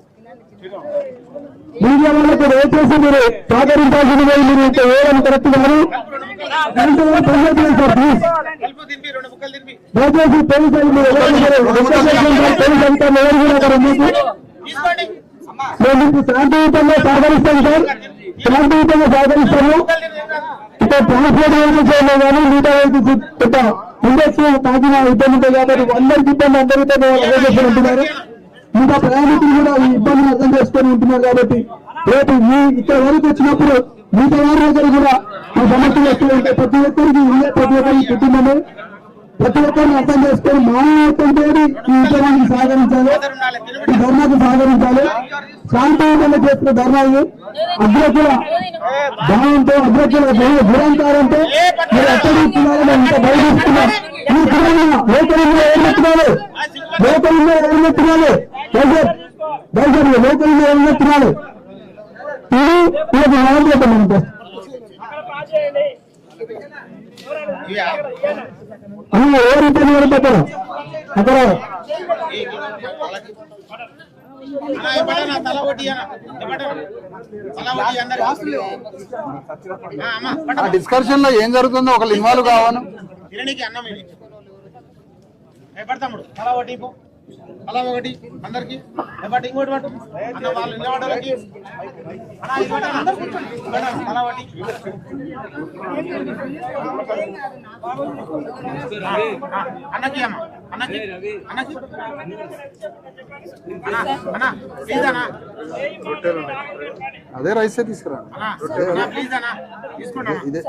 మీడియా వాళ్ళకు దయచేసి మీరు సహకరించాల్సింది మీరు వేయడం కరెక్ట్ గారు. దయచేసి పోలీసు మీరు పోలీసు అధికారులు ఎవరు కూడా అక్కడ మీకు శాంతియుతంగా సహకరిస్తాం సార్. శాంతియుతంగా సహకరిస్తాము. ఇక్కడ ట్రాన్స్పోర్ట్ చేయలేదు కానీ మిగతా ఇండస్ట్రీ తాకిన ఇబ్బంది ఉంటాయి కాబట్టి అందరికి ఇబ్బంది అందరితో ఉంటున్నారు. ఇంకా ప్రయాణికులు కూడా ఈ ఇబ్బందిని అర్థం చేసుకొని ఉంటున్నారు కాబట్టి రేపు మీ ఇక్కడ వరకు వచ్చినప్పుడు మిగతా వారి దగ్గర కూడా ఆ సమస్యలు వస్తూ ఉంటే ప్రతి ఒక్కరికి ప్రతి ఒక్కరికి కుటుంబమే ప్రతి ఒక్కరిని అర్థం చేసుకొని మానవత్వంతో ఈ ఉద్యమానికి సహకరించాలి. ఈ ధర్నాకు సహకరించాలి. శాంతియుతంగా చేస్తున్న ధర్నాలు అగ్రకుల భావంతో అగ్రకుల దురంకారంతో మీరు ఎక్కడి ఇస్తున్నారో ఇంత భయపిస్తున్నాం. ఈ కుటుంబంలో లోకలింలో ఎవరినెత్తున్నాడు? లోకలింలో ఎవరినెత్తున్నాడు? లోకలింలో ఎవరినెత్తున్నాడు? ఇది వీళ్ళకి న్యాయం చేద్దాం. మనం ఎవరు పెట్టారు అక్కడ తల ఒకటి డిస్కషన్ లో ఏం జరుగుతుందో ఒకళ్ళు ఇన్వాల్వ్ కావాలి. తినడానికి అన్నం ఇది పడతాముడు తల ఒకటి అలా ఒకటి అందరికి బట్ ఇంకోటి పట్టు అన్న వాళ్ళు నిలబడాలకి అలా ఒకటి అన్నకి అమ్మ అన్నకి అన్నకి అన్న ప్లీజ్ అన్న అదే రైసే తీసుకురా ప్లీజ్ అన్న తీసుకుంటా ఇదే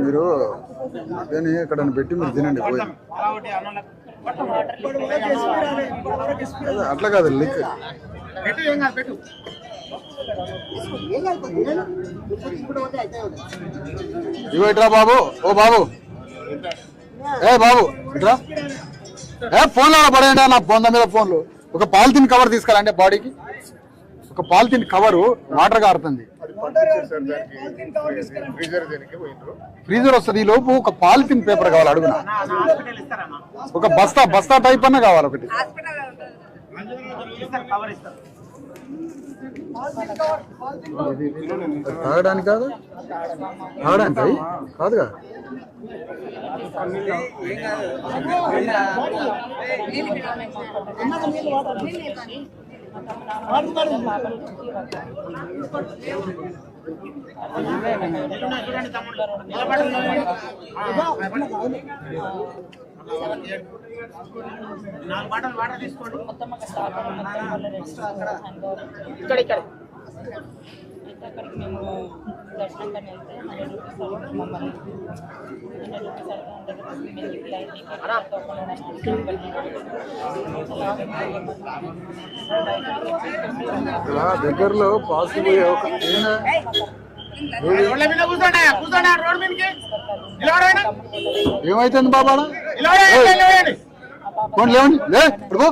మీరు అదేని ఇక్కడ పెట్టి మీరు తినండి పోయి. అట్లా కాదు లిక్ ఇగో ఇట్రా బాబు. ఓ బాబు ఏ బాబు ఇట్రా. ఫోన్లో పడేయండి నా ఫోన్ మీద ఫోన్లు. ఒక పాలిథిన్ కవర్ తీసుకురండి బాడీకి. ఒక పాలిథిన్ కవరు వాటర్ కారుతుంది. ఫ్రీజర్ వస్తుంది. ఈ లోపు ఒక పాలిథిన్ పేపర్ కావాలి అడుగున. ఒక బస్తా టైప్ అన్న కావాలి ఒకటి. తాగడానికి కాదు తాగడానికి కాదుగా. నాలుగు బాటలు వాటర్ తీసుకోండి. అక్కడికి మేము దర్శనం కానీ వెళ్తే 100 రూపీస్ మమ్మల్ని 100 రూపీస్ దగ్గరలో పాసిబుల్ ఏమైతుంది బాబా లేవండి లే ఇప్పుడు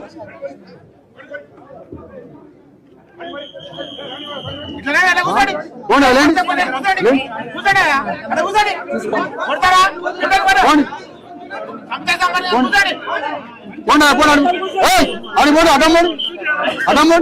అడమ్మ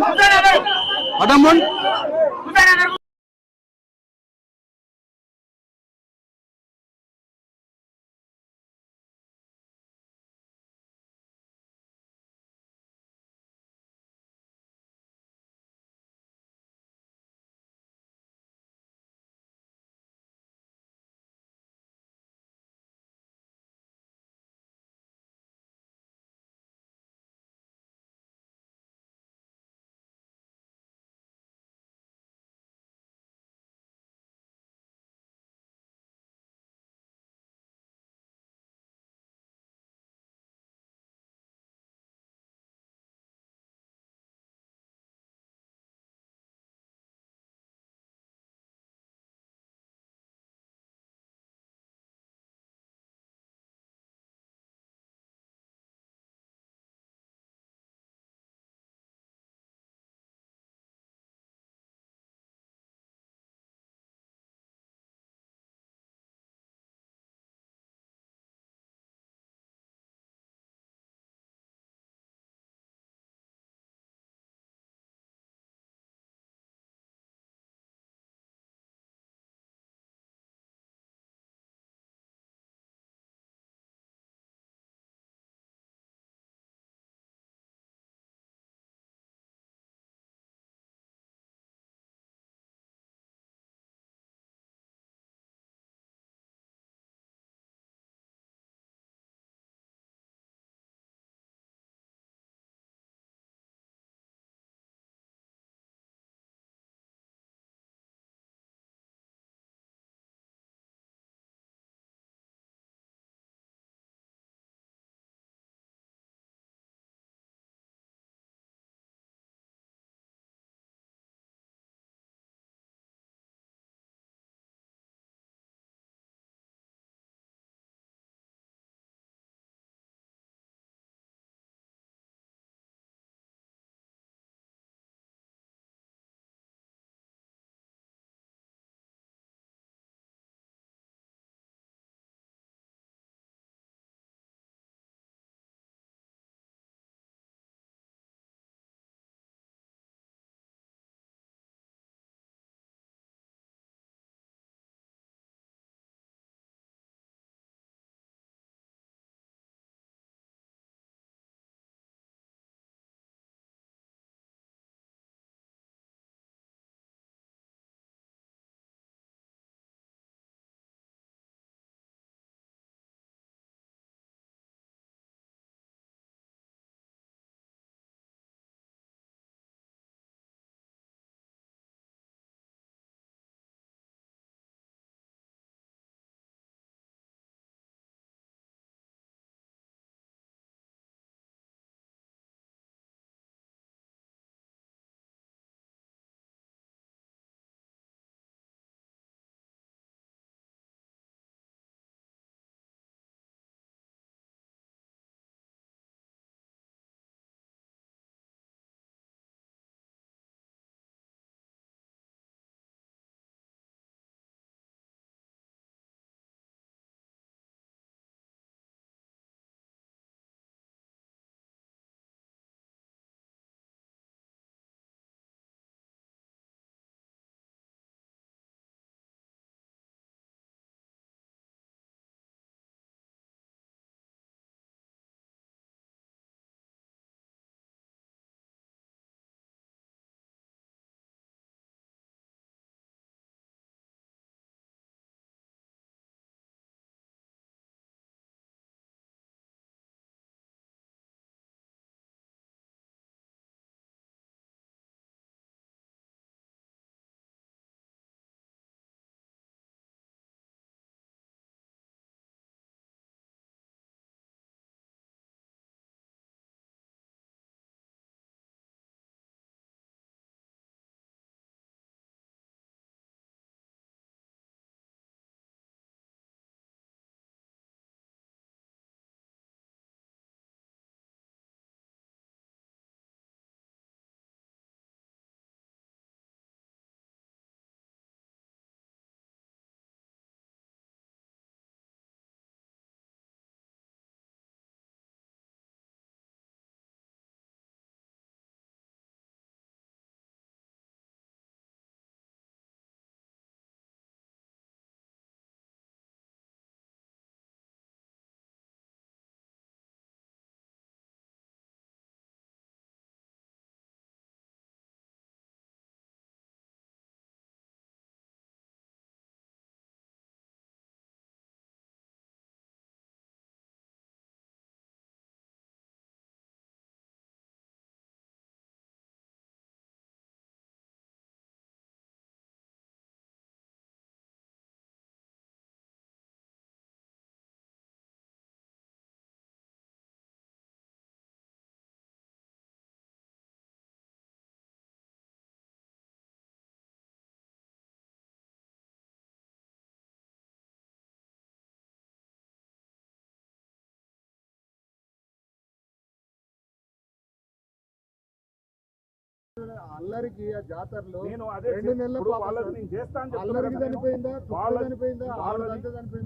అల్లరికి ఆ జాతరలో నేను అదే 2 నెలల ఇప్పుడు వాళ్ళది నేను చేస్తా అని చెప్తున్నా అల్లరికి కదా నేను. చనిపోయిందా, వాళ్ళది- చనిపోయిందా,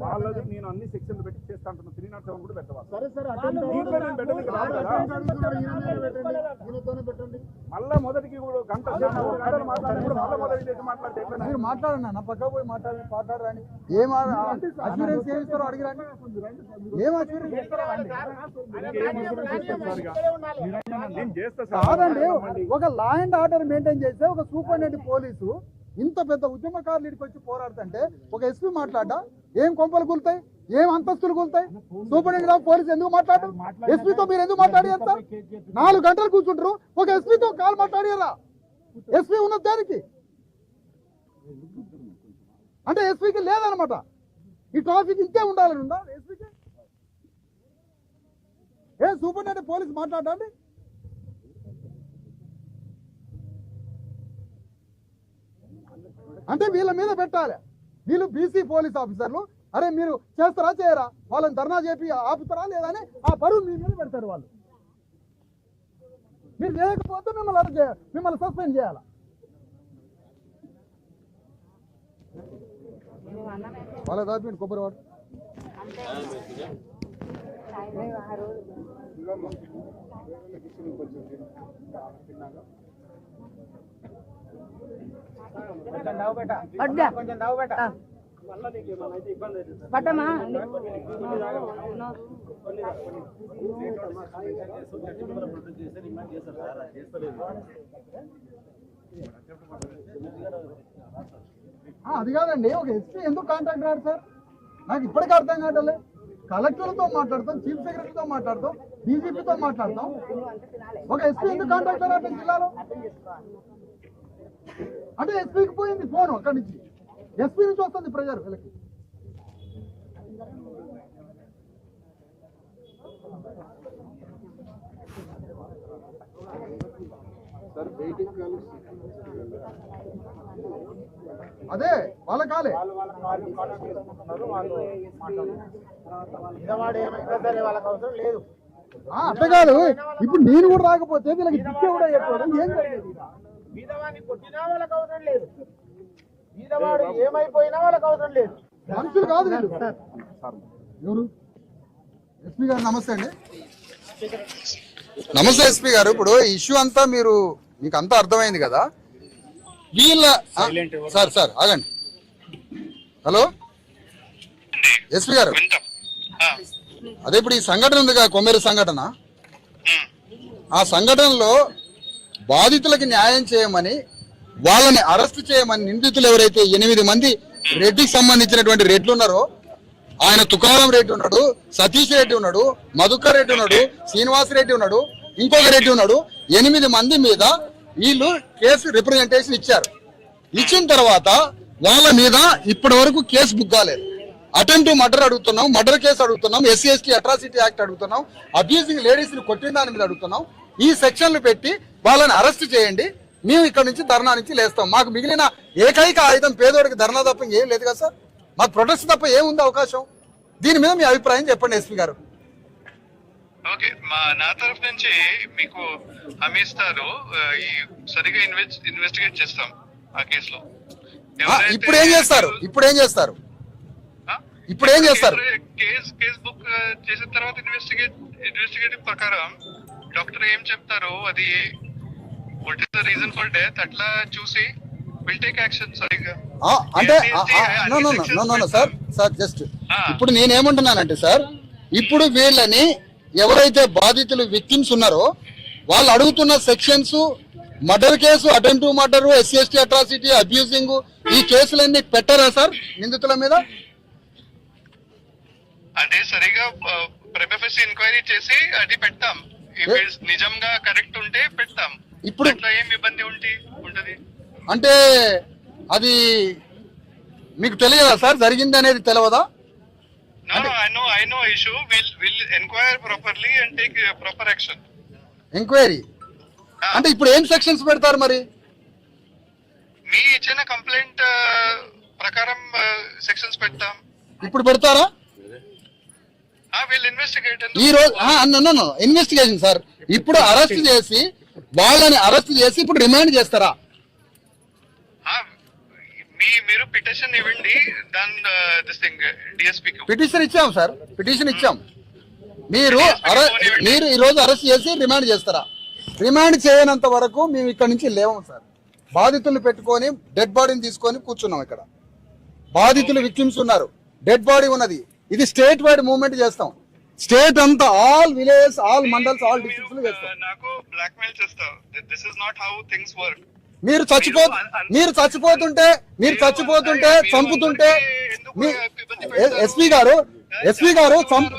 వాళ్ళది నేను అన్ని సెక్షన్లు పెట్టి చేస్తా అంటున్నా. 307 కూడా పెట్టవాలి. సరే సరే దీంట్లో నేను పెట్టడానికి రాదు కదా. పెట్టండి. మళ్ళా మొదటికి కూడా గంట సేపు 3 గంటలు మాట్లాడినప్పుడు మళ్ళీ మొదటి చేసి మాట్లాడితే ఎట్లా? మీరు మాట్లాడండి అన్న, పక్క పోయి మాట్లాడరాని. ఏం అష్యూరెన్స్ ఏమి ఇస్తారో అడిగిరండి. ఏం అష్యూరెన్స్ ఇస్తారో నేను చేస్తా సార్. కాదండి. ఒక లా అండ్ ఆర్డర్ మెయింటైన్ చేస్తే ఒక సూపరింటెండెంట్ పోలీసు ఇంత పెద్ద ఉద్యమకారులు ఇక్కడికి వచ్చి పోరాడుతుంటే ఒక ఎస్పీ మాట్లాడా ఏం కొంపలు కూలుతాయి, ఏం అంతస్తులు కూలుతాయి? సూపరింటెండెంట్ ఆఫ్ పోలీస్ ఎందుకు మాట్లాడు? ఎస్పీతో మీరు ఎందుకు మాట్లాడారు సార్? 4 గంటలు కూర్చుంటారు, ఒక ఎస్పీతో కాల్ మాట్లాడారా? ఎస్పీ ఉన్నది దానికి అంటే ఎస్పీకి లేదనమాట. ఈ ట్రాఫిక్ ఇంతే ఉండాలని ఉందా ఎస్పీకి? ఏ సూపరింటెండెంట్ పోలీస్ మాట్లాడండి. అంటే వీళ్ళ మీద పెట్టాలి. వీళ్ళు బీసీ పోలీస్ ఆఫీసర్లు. అరే మీరు చేస్తారా చేయరా? వాళ్ళని ధర్నా చేపి ఆపుతారా లేదా అని ఆ బరువు మీ మీద పెడతారు వాళ్ళు. మీరు చేయకపోతే మిమ్మల్ని సస్పెండ్ చేయాలి. వాళ్ళ దాటి కొబ్బరి వాడు పట్టమా అది కాదండి. ఒక ఎస్పీ ఎందుకు కాంటాక్ట్ రాడు సార్? నాకు ఇప్పటికీ అర్థం కావట్లే. కలెక్టర్లతో మాట్లాడతాం, చీఫ్ సెక్రటరీతో మాట్లాడతాం, డీజీపీతో మాట్లాడతాం. ఒక ఎస్పీ ఎందుకు కాంటాక్ట్ రావట్లే జిల్లాలో? అంటే ఎస్పీకి పోయింది ఫోన్ అక్కడి నుంచి, ఎస్పీ నుంచి వస్తుంది ప్రెజర్ వీళ్ళకి. అదే వాళ్ళ కాలే. అట్లా కాదు. ఇప్పుడు నేను కూడా రాకపోతే వీళ్ళకి దిక్కే కూడా చెప్పాడు. ఏం జరిగేది? బీదవాడిని కొట్టినా వాళ్ళకి అవసరం లేదు, బీదవాడు ఏమైపోయినా వాళ్ళకి అవసరం లేదు. మనుషులు కాదు వీళ్ళు. ఎవరు? ఎస్పీ గారు నమస్తే అండి. నమస్తే ఎస్పీ గారు. ఇప్పుడు ఇష్యూ అంతా మీకు అంతా అర్థమైంది కదా. వీళ్ళ సార్ ఆగండి. హలో ఎస్పీ గారు, అదే ఇప్పుడు ఈ సంఘటన ఉంది కదా, కొమ్మేరు సంఘటన. ఆ సంఘటనలో బాధితులకి న్యాయం చేయమని, వాళ్ళని అరెస్ట్ చేయమని నిందితులు ఎవరైతే 8 మంది రెడ్డికి సంబంధించినటువంటి రెడ్లు ఉన్నారో, ఆయన తుకారం రెడ్డి ఉన్నాడు, సతీష్ రెడ్డి ఉన్నాడు, మధుకర్ రెడ్డి ఉన్నాడు, శ్రీనివాస్ రెడ్డి ఉన్నాడు, ఇంకొక రెడ్డి ఉన్నాడు, 8 మంది మీద వీళ్ళు కేసు రిప్రజెంటేషన్ ఇచ్చారు. ఇచ్చిన తర్వాత వాళ్ళ మీద ఇప్పటి వరకు కేసు బుక్ కాలేదు. అటెంప్ట్ మర్డర్ అడుగుతున్నాం, మర్డర్ కేసు అడుగుతున్నాం, SC ST అట్రాసిటీ యాక్ట్ అడుగుతున్నాం, అబ్యూజింగ్ లేడీస్ ని కొట్టిన దాని మీద అడుగుతున్నాం. ఈ సెక్షన్లు పెట్టి వాళ్ళని అరెస్ట్ చేయండి, మేము ఇక్కడ నుంచి ధర్నా నుంచి లేస్తాం. మాకు మిగిలిన ఏకైక ఆయుధం పేదోడికి ధర్నా తప్ప ఏం లేదు కదా సార్. మాకు ప్రొటెస్ట్ తప్ప ఏముంది అవకాశం? దీని మీద మీ అభిప్రాయం చెప్పండి ఎస్పీ గారు. ఓకే, నా తరఫు నుంచి మీకు హామీ ఇస్తారు, సరిగా ఇన్వెస్టిగేట్ చేస్తాం ఆ కేసులో. ఇప్పుడు ఏం చేస్తారు? కేస్ బుక్ చేసిన తర్వాత ఇన్వెస్టిగేటివ్ ప్రకారం డాక్టర్ ఏం చెప్తారో, అది what is the reason for death అట్లా చూసి విల్ టేక్ యాక్షన్. సరిగా అంటే సార్ జస్ట్ ఇప్పుడు నేనేమంటున్నానంటే సార్, ఇప్పుడు వీళ్ళని ఎవరైతే బాధితులు విక్టిమ్స్ ఉన్నారో వాళ్ళు అడుగుతున్న sections, murder case, attempt murder, SC ST atrocity, abusing, ఈ కేసులన్నీ పెట్టారా సార్ నిందితుల మీద? అదే సరిగా ప్రిపేసి ఎంక్వైరీ చేసి అది పెడతాం. నిజంగా కరెక్ట్ ఉంటే పెడతాం. ఇప్పుడు అట్లా ఏం ఇబ్బంది ఉంటది అంటే అది మీకు తెలియదా సార్? జరిగింది అనేది తెలియదా? I know issue. We'll inquire properly and take proper action. Enquiry అంటే ఇప్పుడు ఏం సెక్షన్స్ పెడతారు మరి? మీ ఇచ్చిన కంప్లైంట్ ప్రకారం సెక్షన్స్ పెడతాం. ఇప్పుడు పెడతారా? We'll investigate. ఈ రోజు ఇన్వెస్టిగేషన్ సార్. ఇప్పుడు అరెస్ట్ చేసి వాళ్ళని అరెస్ట్ చేసి ఇప్పుడు రిమాండ్ చేస్తారా? మీరు పిటిషన్ ఇవ్వండి, దాని దిస్ థింగ్ డిఎస్పీకి పిటిషన్ ఇచ్చాం సార్, పిటిషన్ ఇచ్చాం. మీరు ఈ రోజు అరెస్ట్ చేసి రిమాండ్ చేస్తారా? రిమాండ్ చేయనంత వరకు మేము ఇక్కడ నుంచి లేవం సార్. బాధితులు పెట్టుకొని డెడ్ బాడీని తీసుకొని కూర్చున్నాం ఇక్కడ. బాధితులు విక్టిమ్స్ ఉన్నారు, డెడ్ బాడీ ఉన్నది. ఇది స్టేట్ వైడ్ మూవ్మెంట్ చేస్తాం. స్టేట్ అంతా all village, all mandals, all districts చేస్తాం. నాకు బ్లాక్మెయిల్ చేస్తావు. This is not how things work. మీరు చచ్చిపోతుంటే చంపుతుంటే ఎస్పీ గారు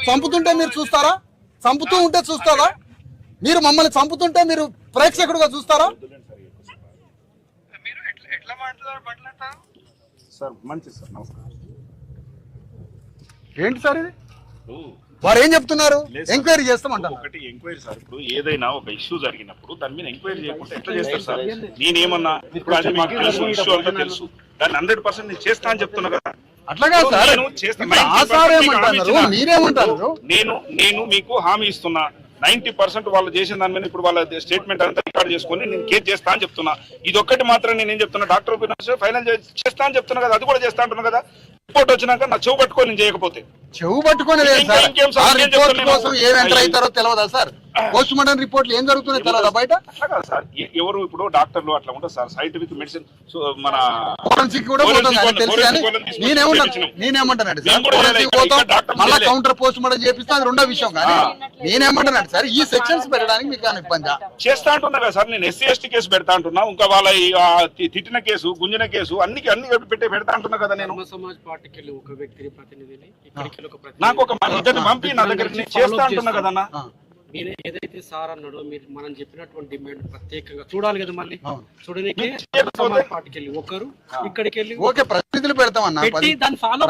చంపుతుంటే మీరు చూస్తారా? చంపుతూ ఉంటే చూస్తారా? మీరు మమ్మల్ని చంపుతుంటే మీరు ప్రేక్షకుడుగా చూస్తారా? మీరు ఎట్లా మాట్లాడతారు సార్? మంచి సార్, నమస్కారం. ఏంటి సార్ ఇది? వారు ఏం చెప్తున్నారు? ఎంక్వైరీ చేస్తామంటారు. ఒకటి ఎంక్వైరీ సార్. ఇప్పుడు ఏదైనా ఒక ఇష్యూ జరిగినప్పుడు దాని మీద ఎంక్వైరీ చేయకుండా ఎట్లా చేస్తారు సార్? నేనేమన్నా ఇప్పుడు అది మాకు తెలుసు, ఇష్యూ అంతా తెలుసు, దాన్ని 100% నేను చేస్తా అని చెప్తున్నా కదా. అట్లాగా సార్, మీరేమంటారు? నేను మీకు హామీ ఇస్తున్నా, 90% వాళ్ళు చేసిన దాని మీద ఇప్పుడు వాళ్ళ స్టేట్మెంట్ అంతా రికార్డ్ చేసుకొని నేను కేసు చేస్తా అని చెప్తున్నా. ఇది ఒక్కటి మాత్రం నేనేం చెప్తున్నా, డాక్టర్ ఫైనల్ చేస్తా అని చెప్తున్నా కదా, అది కూడా చేస్తా అంటున్నా కదా. రిపోర్ట్ వచ్చినాక నా చెవు పట్టుకొని నేను చేయకపోతే చెవు పట్టుకొని రిపోర్ట్ కోసం ఏం ఎంటర్ అవుతారో తెలియదా సార్? పోస్ట్ మార్టం రిపోర్ట్లు ఏం జరుగుతున్నాయి తెలియదా బయట? అట్లా సార్, ఎవరు ఇప్పుడు డాక్టర్లు అట్లా ఉంటుంది సార్. సైంటిఫిక్ మెడిసిన్ మన నేనేమంటానండి సార్, మళ్ళీ కౌంటర్ పోస్ట్ మార్టం చేపిస్తే అది రెండో విషయం. కానీ నేనేమంటానండి సార్, ఈ సెక్షన్స్ పెట్టడానికి మీకు ఏమైనా ఇబ్బంది చేస్తా అంటున్నా కదా సార్. నేను SC ST కేసు పెడతా అంటున్నా, ఇంకా వాళ్ళ తిట్టిన కేసు, గుంజిన కేసు అన్ని పెడతా అంటున్నా కదా. నేను సమాజ్ పార్టీకి ఒక వ్యక్తిని ప్రతినిధిని నాకు ఒక ఇద్దరిని పంపి నా దగ్గర చేస్తా అంటున్నా కదన్నా. మీరు ఏదైతే సార్ అన్నాడో మీరు మనం చెప్పినటువంటి డిమాండ్ ప్రత్యేకంగా చూడాలి కదా. మళ్ళీ చూడడానికి సమాజ్ పార్టీకి వెళ్ళి ఒకరు, ఇక్కడికి వెళ్ళి ఓకే ప్రతినిధులు పెడతాం అన్న, దాన్ని ఫాలో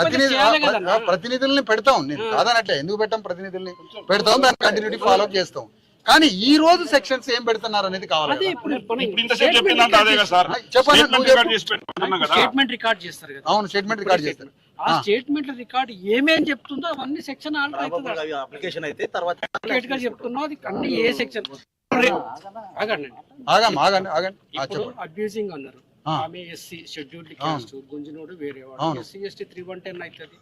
ప్రతినిధుల్ని పెడతాం. నేను కాదనట్లే, ఎందుకు పెట్టాం? ప్రతినిధుల్ని పెడతాం, దాన్ని కంటిన్యూటీ ఫాలో చేస్తాం. కానీ ఈ రోజు సెక్షన్స్ ఏం పెడుతున్నారు అనేది కావాలి. స్టేట్మెంట్ రికార్డ్ చేస్తారు కదా. అవును, స్టేట్మెంట్ రికార్డ్ చేస్తారు. ఆ స్టేట్మెంట్ రికార్డ్ ఏమేం చెప్తుందో అవన్నీ సెక్షన్ అప్లికేషన్ అయితే తర్వాత చెప్తున్నా. అది అన్ని ఏ సెక్షన్ అబ్యూజింగ్ అన్నారు. ఆమె SC షెడ్యూల్డ్ కాస్ట్, గుంజినోడు వేరే వాడు, SC ST 310 అవుతుంది.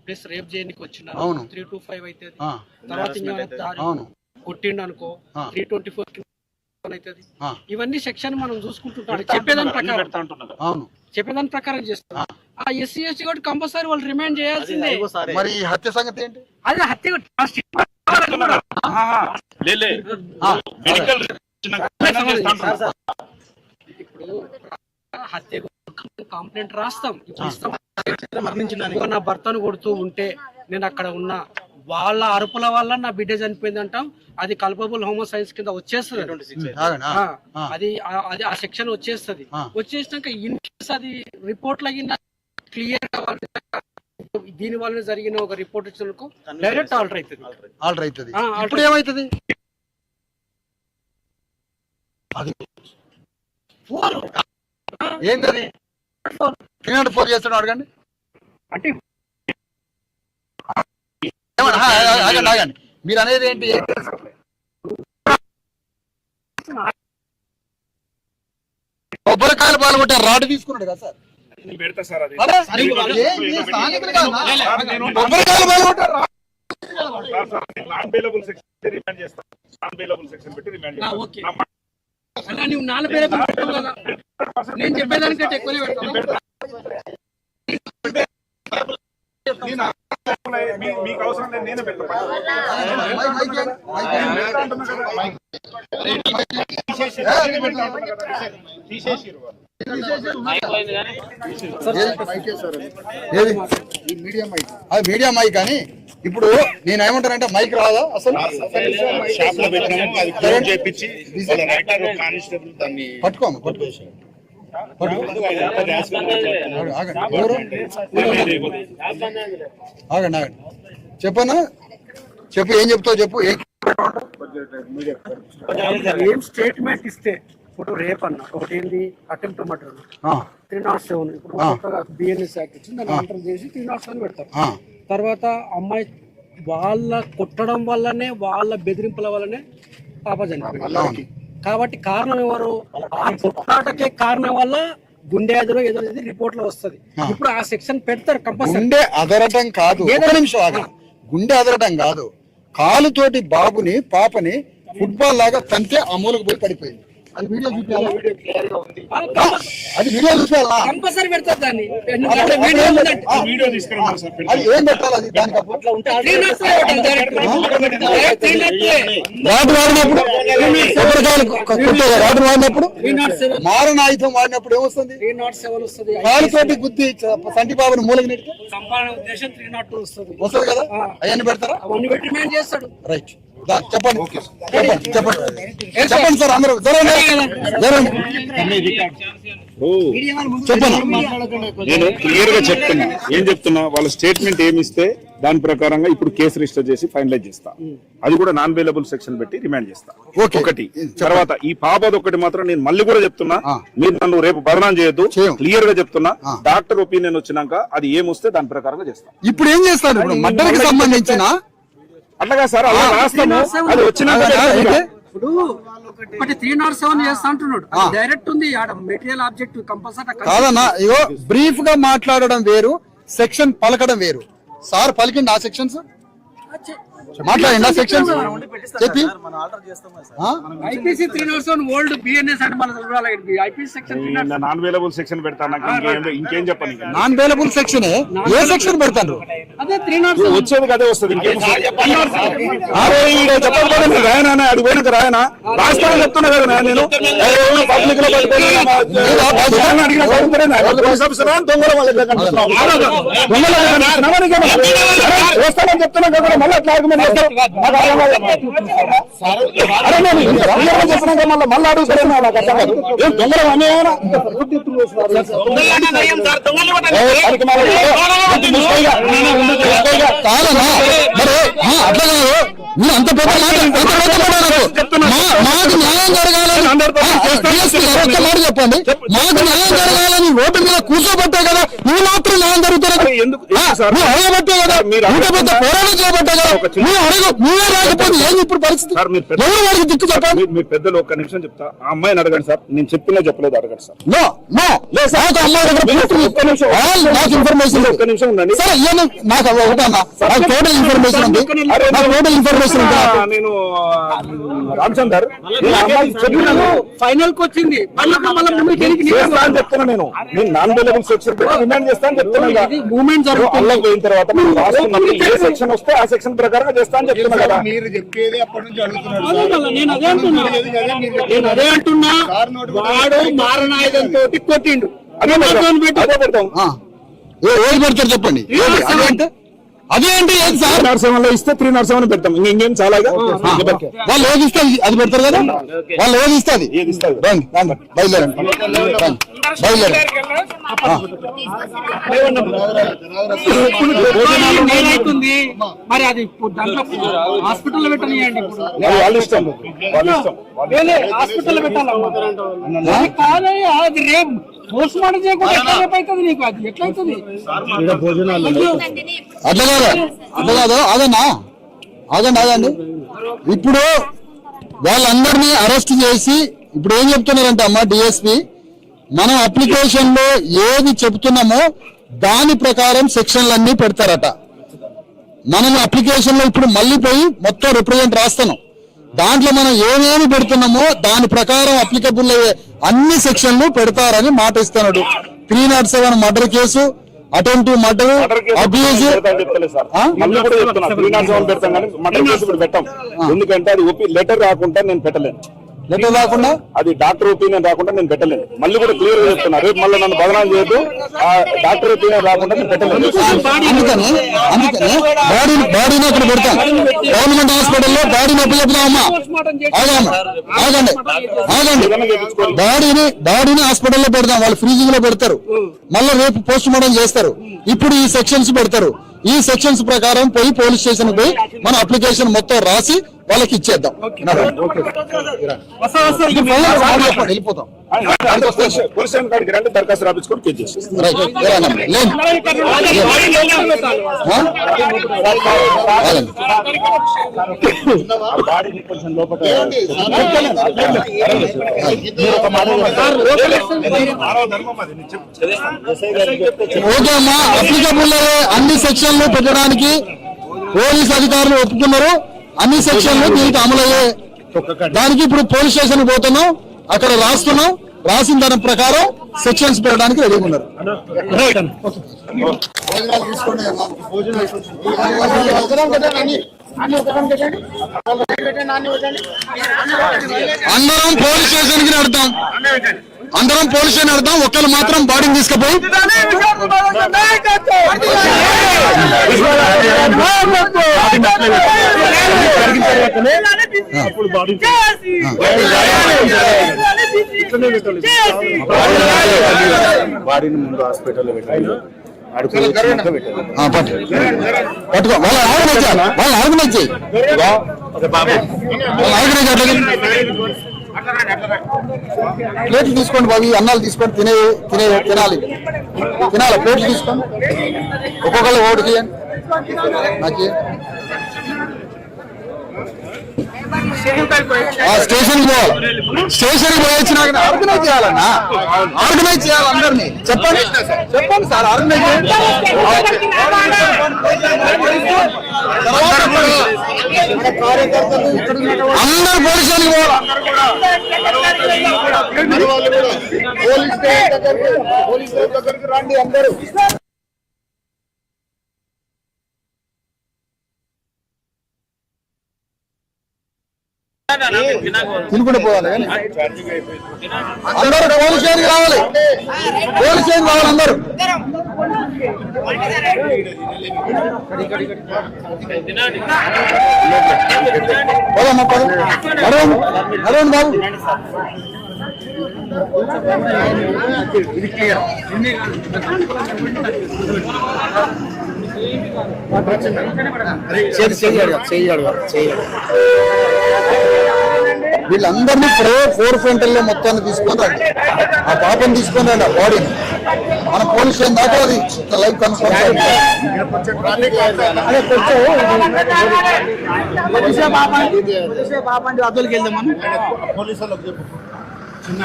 ప్లస్ రేప్ చేయడానికి వచ్చిన 325 అవుతుంది. తర్వాత కొట్టిండు అనుకో 324 అవుతుంది. ఇవన్నీ సెక్షన్ మనం చూసుకుంటుంటాం. చెప్పేదాని ప్రకారం చేస్తాం. ఆ SC ST కూడా కంపల్సరీ వాళ్ళు రిమైండ్ చేయాల్సిందే. మరి హత్య సంగతి ఏంటి? అదే హత్య ఇప్పుడు హత్య కంప్లైంట్ రాస్తాం. నా భర్తను కొడుతూ ఉంటే నేను అక్కడ ఉన్నా, వాళ్ళ అరుపుల వల్ల నా బిడ్డ చనిపోయింది అంటాం. అది కల్పబుల్ హోమోసైన్స్ కింద వచ్చేస్తుంది. అది ఆ సెక్షన్ వచ్చేస్తుంది. వచ్చేసినాక ఇన్ కేసు అది రిపోర్ట్ లగిన క్లియర్ కావాలి, దీని వల్ల జరిగిన ఒక రిపోర్ట్ వచ్చినందుకు డైరెక్ట్ ఆల్టర్ అవుతుంది. ఇప్పుడు ఏమవుతుంది? ఏంటది 304 చేస్తాడు అడగండి. అంటే ఆగండి, మీరు అనేది ఏంటి? కొబ్బరికాయలు పాల్గొట్టారు, రాడ్ తీసుకున్నాడు కదా సార్. పెడతా సార్, అది కొబ్బరికాయలు పాల్గొట్టారు. నాన్-బెయిలబుల్ సెక్షన్ రిమాండ్ చేస్తాం. నాన్-బెయిలబుల్ సెక్షన్ పెట్టి రిమాండ్ చేస్తాం. నువ్వు 4 పేరు పెట్టావు కదా, నేను చెప్పేదానికంటే ఎక్కువనే పెడతాను. మీకు అవసరం లేదు, నేనే పెడతా. మీడియా మైక్ కానీ ఇప్పుడు నేను ఏమంటానంటే మైక్ రాదా అసలు? పట్టుకోము ఆగండి, చెప్పనా? చెప్పు, ఏం చెప్తావు చెప్పు. ఏం స్టేట్మెంట్ ఇస్తే ఇప్పుడు రేప్ అన్న ఒకటి ఏంది అటెంప్ట్ మర్డర్ 307 ఇప్పుడు BNS యాక్ట్ వచ్చింది, దాన్ని ఎంటర్ చేసి 307 పెడతారు. తర్వాత అమ్మాయి వాళ్ళ కొట్టడం వల్లనే, వాళ్ళ బెదిరింపుల వల్లనే పాప చనిపోయింది. కాబట్టి కారణం ఎవరు? ఆ కొట్లాటకే కారణం వల్ల గుండె ఎదురు ఏదో రిపోర్ట్ లో వస్తుంది. ఇప్పుడు ఆ సెక్షన్ పెడతారు కంపల్సరీ. గుండె అదరటం కాదు, ఒక్క నిమిషం ఆగండి. గుండె అదరటం కాదు, కాలుతోటి బాబుని పాపని ఫుట్బాల్ లాగా తంతే ఆ మూలకు పోయి పడిపోయింది. అది వీడియో చూపించాలా? అది వీడియో చూపించాలా? కంపల్సరీ పెడతారు దాన్ని. వీడియో తీసుకురా సార్. అది ఏం పెట్టాలి? అది దానికి రాటు వాడినప్పుడు రాటు వాడినప్పుడు మారణాయుధం వాడినప్పుడు ఏమొస్తుంది? 307 వస్తుంది. కాలుతోటి గుద్ది సంటి బాబుని మూలకి నెడితే సంపాదన ఉద్దేశం 302 వస్తుంది. వస్తుంది కదా? అవన్నీ పెడతారా? అవన్నీ పెట్టి మ్యాన్ చేస్తాడు. రైట్, చెప్పండి చెప్పండి సార్. అందరూ జరగండి. చెప్పండి. నేను క్లియర్ గా చెప్తున్నా, ఏం చెప్తున్నా, వాళ్ళ స్టేట్మెంట్ ఏమిస్తే దాని ప్రకారంగా ఇప్పుడు కేసు రిజిస్టర్ చేసి ఫైనలైజ్ చేస్తా. అది కూడా నాన్ అవైలబుల్ సెక్షన్ పెట్టి రిమాండ్ చేస్తా. ఒకటి. తర్వాత ఈ పాపది ఒకటి మాత్రం నేను మళ్ళీ కూడా చెప్తున్నా, మీరు నన్ను రేపు బదనాం చేయొద్దు. క్లియర్ గా చెప్తున్నా, డాక్టర్ ఒపీనియన్ వచ్చినాక అది ఏమొస్తే దాని ప్రకారంగా చేస్తా. ఇప్పుడు ఏం చేస్తాడు? ఇప్పుడు మర్డర్కి సంబంధించిన అట్లాగా సార్, అలా రాస్తాము. అది వచ్చినాక ఇప్పుడు 307 చేస్తా అంటున్నాడు. డైరెక్ట్ ఉంది ఆడ మెటీరియల్ ఆబ్జెక్ట్ కంపల్సరీ కాదన్నా. ఇగో బ్రీఫ్ గా మాట్లాడడం వేరు, సెక్షన్ పలకడం వేరు. సార్ పలికిండి ఆ సెక్షన్స్, మాట్లాడండి ఆ సెక్షన్స్ చెప్పి. ఐపీసీ 307 ఓల్డ్ బిఎన్ఎస్ అంటే మన IPC section non available section పెడతాను. ఇంకేం చెప్పండి? నాన్ అవైలబుల్ సెక్షన్ ఏ సెక్షన్ పెడతారు? అదే 307 వచ్చేది కదే వస్తుంది. రాయనా అడిగిపోయినాక రాయనా రాస్తానని చెప్తున్నా కదా నేను. పబ్లిక్ లో వస్తానని చెప్తున్నా కదా, మళ్ళీ అట్లా ఆర్గ్యుమెంట్ మళ్ళీ అడుగుతారేమో. దొంగలు అనేనా కాదన్నా మరి అట్లా కాదు. మీరు అంత పెద్ద మాకు న్యాయం జరగాలని మాట చెప్పండి. మాకు న్యాయం జరగాలని ఓటు మీద కూర్చోబట్టే కదా నువ్వు మాత్రం న్యాయం జరుగుతున్నది. నువ్వు అడగబట్టే కదా, ఇంత పెద్ద పోరాటం చేయబట్టే కదా. నువ్వే రాకపోతే ఏంది ఇప్పుడు పరిస్థితి? ఎవరు వాడికి దిక్కు చెప్పండి. మీ పెద్దలు ఒక్క నిమిషం చెప్తా. ఆ అమ్మాయిని అడగండి సార్. నేను చెప్పినా చెప్పలేదు అడగండి సార్. నాకు ఇన్ఫర్మేషన్ ఒక్క నిమిషం ఉండండి సరే. నాకు ఒకటన్నా టోటల్ ఇన్ఫర్మేషన్ ఉంది. టోటల్ ఇన్ఫర్మేషన్ ఉంది. నేను రామచందర్ ఫైనల్ కి వచ్చింది. చెప్తున్నా నేను నాన్ అవైలబుల్ సెక్షన్ రిమాండ్ చేస్తాను చెప్తున్నా. మూవ్మెంట్ అల్లం పోయిన తర్వాత మనం రాసుకున్నప్పుడు ఏ సెక్షన్ వస్తే ఆ సెక్షన్ ప్రకారం చేస్తా అని చెప్తున్నా కదా. మీరు చెప్పేది అప్పటి నుంచి అడుగుతున్నాడు. నేను అదే అంటున్నా. వాడు మారణాయుధంతో కొట్టిండు. అదే పెడతాం. ఏది పెడతారు చెప్పండి. అదేంటి ఏది సార్? 307 ఇస్తే 307 పెడతాం. ఇంకేం చాలా వాళ్ళు ఏది ఇస్తే అది పెడతారు కదా. వాళ్ళు ఏది ఇస్తే అది రండి బయలుదేరండి నేనైతుంది మరి అది దాంట్లో హాస్పిటల్లో పెట్టనియండి. వాళ్ళ ఇష్టం. హాస్పిటల్లో పెట్టాలమ్మా. కాదయ్యా అది రేపు పోస్ట్ మార్టం చేయకుండా ఎట్లా రేపు అవుతుంది నీకు? అది ఎట్లయితుంది? అట్లా కాదు. ఆగండి. ఇప్పుడు వాళ్ళందరినీ అరెస్ట్ చేసి ఇప్పుడు ఏం చెప్తున్నారంటే అమ్మా డిఎస్పీ, మనం అప్లికేషన్ లో ఏది చెప్తున్నామో దాని ప్రకారం సెక్షన్లన్నీ పెడతారట. మనం అప్లికేషన్ లో ఇప్పుడు మళ్ళీ పోయి మొత్తం రిప్రజెంట్ రాస్తున్నాం. దాంట్లో మనం ఏమేమి పెడుతున్నామో దాని ప్రకారం అప్లికబుల్ అయ్యే అన్ని సెక్షన్లు పెడతారని మాట ఇస్తున్నాడు. 307 murder case, attempt murder, abuse. మళ్ళీ కూడా చెప్తున్నా 307 పెడతాం కానీ మర్డర్ కేసు కూడా పెట్టాం. ఎందుకంటే అది లెటర్ రాకుండా నేను పెట్టలేను. లెటర్ రాకుండా అది డాక్టర్ ఒపీనియన్ రాకుండా నేను పెట్టలేను. మళ్ళీ కూడా క్లియర్ గా చెప్తున్నా, రేపు మళ్ళీ నన్ను బదనాం చేయొద్దు. డాక్టర్ ఒపీనియన్ రాకుండా నేను పెట్టలేను. అందుకని బాడీని అక్కడ పెడతాం. గవర్నమెంట్ హాస్పిటల్లో బాడీని ఎప్పుడు చెప్తామమ్మా? ఆగండి. బాడీని హాస్పిటల్లో పెడతాం. వాళ్ళు ఫ్రీజింగ్ లో పెడతారు. మళ్ళీ రేపు పోస్ట్ మార్టం చేస్తారు. ఇప్పుడు ఈ సెక్షన్స్ పెడతారు. ఈ సెక్షన్స్ ప్రకారం పోయి పోలీస్ స్టేషన్ పోయి మన అప్లికేషన్ మొత్తం రాసి వాళ్ళకి ఇచ్చేద్దాం. వెళ్ళిపోతాం. పోలీస్ స్టేషన్ కాడికి రండి, దరఖాస్తు రాపించుకొని కేసు చేసేస్తాం. బాడీని కొంచెం లోపల ఓకే అమ్మా, అప్లికబుల్ అన్ని సెక్షన్లు పెట్టడానికి పోలీస్ అధికారులు ఒప్పుకున్నారు. అన్ని సెక్షన్లు దీనికి అమలయ్యే దానికి ఇప్పుడు పోలీస్ స్టేషన్ పోతున్నాం, అక్కడ రాస్తున్నాం. రాసిన దాని ప్రకారం సెక్షన్స్ పెట్టడానికి రెడీగా ఉన్నారు. అందరం పోలీస్ స్టేషన్ కి నడతాం, అందరం పోలీస్ స్టేషన్ నడతాం. ఒక్కరు మాత్రం బాడీని తీసుకుపోయి బాడీని ముందు హాస్పిటల్లో పెట్టాలి. పట్టుకో, వాళ్ళు ఆర్గనైజ్ చేయాలి, వాళ్ళు ఆర్గనైజ్ చేయి. ప్లేట్లు తీసుకోండి బాబు, అన్నాలు తీసుకొని తినాలి. ప్లేట్లు తీసుకోండి, ఒక్కొక్కరు ఓడికి నాకు స్టేషన్ స్టేషన్ పోయి వచ్చినాక ఆర్గనైజ్ చేయాలన్నా, ఆర్గనైజ్ చేయాలి. అందరినీ చెప్పండి సార్, ఆర్గనైజ్ చేయండి. అందరూ పోలీసులకు పోలీస్ దగ్గరికి రండి అందరూ. తినుకుంటూ పోవాలి, అందరూ పోలీస్ స్టేషన్కి రావాలి, పోలీస్ స్టేషన్ రావాలి అందరూ. అరవణ్ బాబు వీళ్ళందరినీ ఇప్పుడు 4 క్వింటల్లో మొత్తాన్ని తీసుకొని రండి. ఆ పాపను తీసుకొని రండి, ఆ బాడీని మన పోలీస్ స్టేషన్ దాకా అది లైవ్ కన్ఫర్మ్. అద్దెలకి వెళ్దాం మనం పోలీసు వాళ్ళకి చెప్పు. చిన్న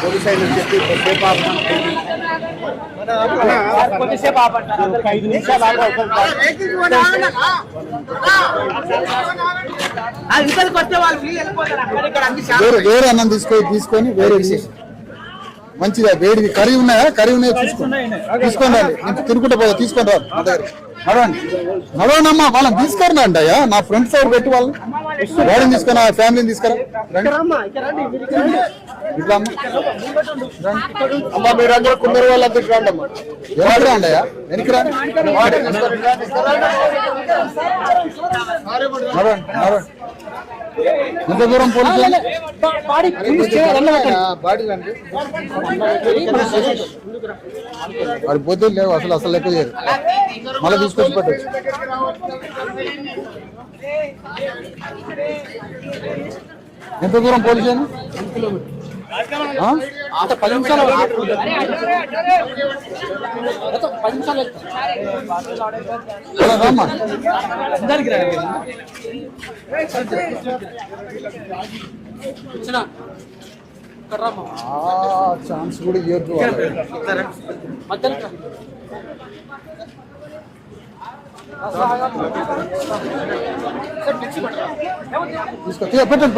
పోలీస్ అయిన చెప్పి కొద్దిసేపు ఆపంటారు, 5 నిమిషాలు వేరే అన్నం తీసుకొని వేరే మంచిగా వేడిది కర్రీ ఉన్నాయా, కర్రీ ఉన్నాయా తీసుకోండి రండి. నేను తినుకుంటా పోదా, తీసుకొని రాదు మా దగ్గర. నడవండి అమ్మా, వాళ్ళని తీసుకురండి అండి. అయ్యా నా ఫ్రెండ్స్ ఎవరు పెట్టి వాళ్ళని వాడిని తీసుకొని ఆ ఫ్యామిలీని తీసుకురా. ఇట్లా అమ్మా, మీరందరూ కుమ్మరి వాళ్ళందరూ రండి అమ్మా. ఎవరు రండి అయ్యా, వెనక్కి రండి. ఎంత దూరం పోలీసు వాడి పోతే లేవు, అసలు లెక్క చేయరు. మళ్ళీ తీసుకొచ్చి పెట్టచ్చు. ఎంత దూరం పోలీసు 10 నిమిషాలు. 10 నిమిషాలు ఛాన్స్ కూడా ఇవ్వద్దు. పెట్టండి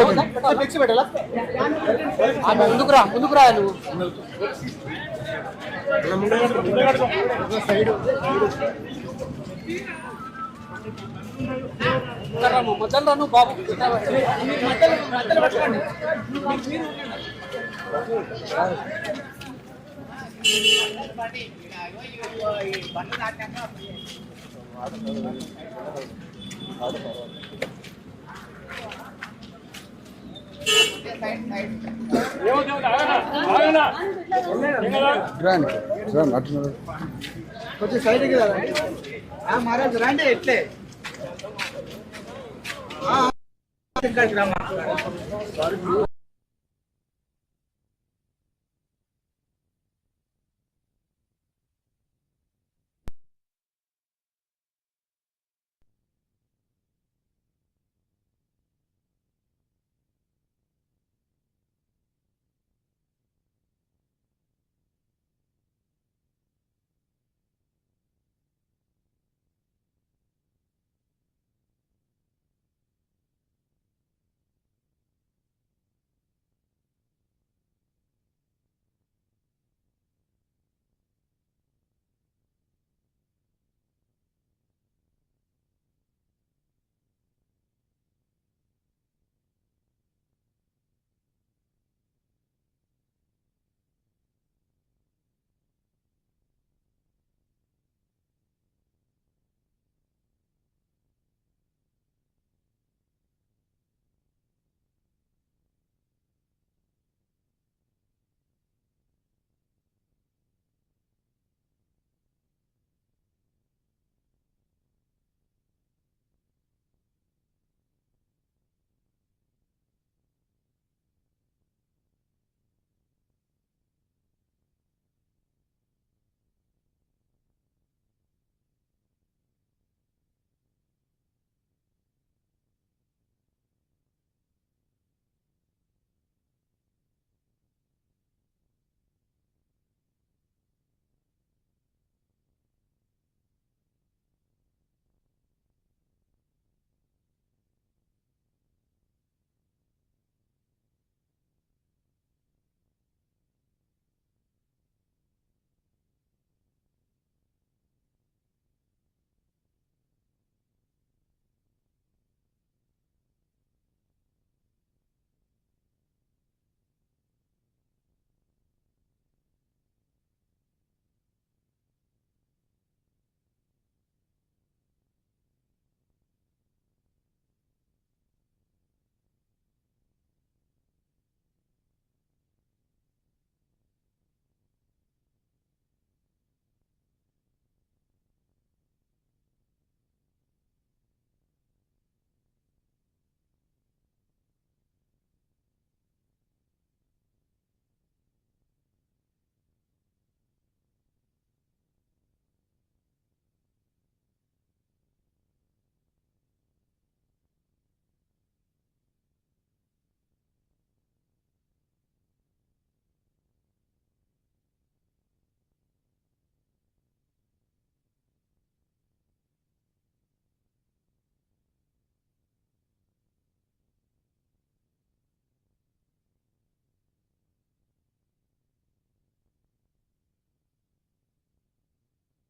ముందుకు రా నువ్వు. మధ్యలో రాను బాబు. కొంచెం సైడ్కి రండి. మహారాజ్ రండి, ఎట్లే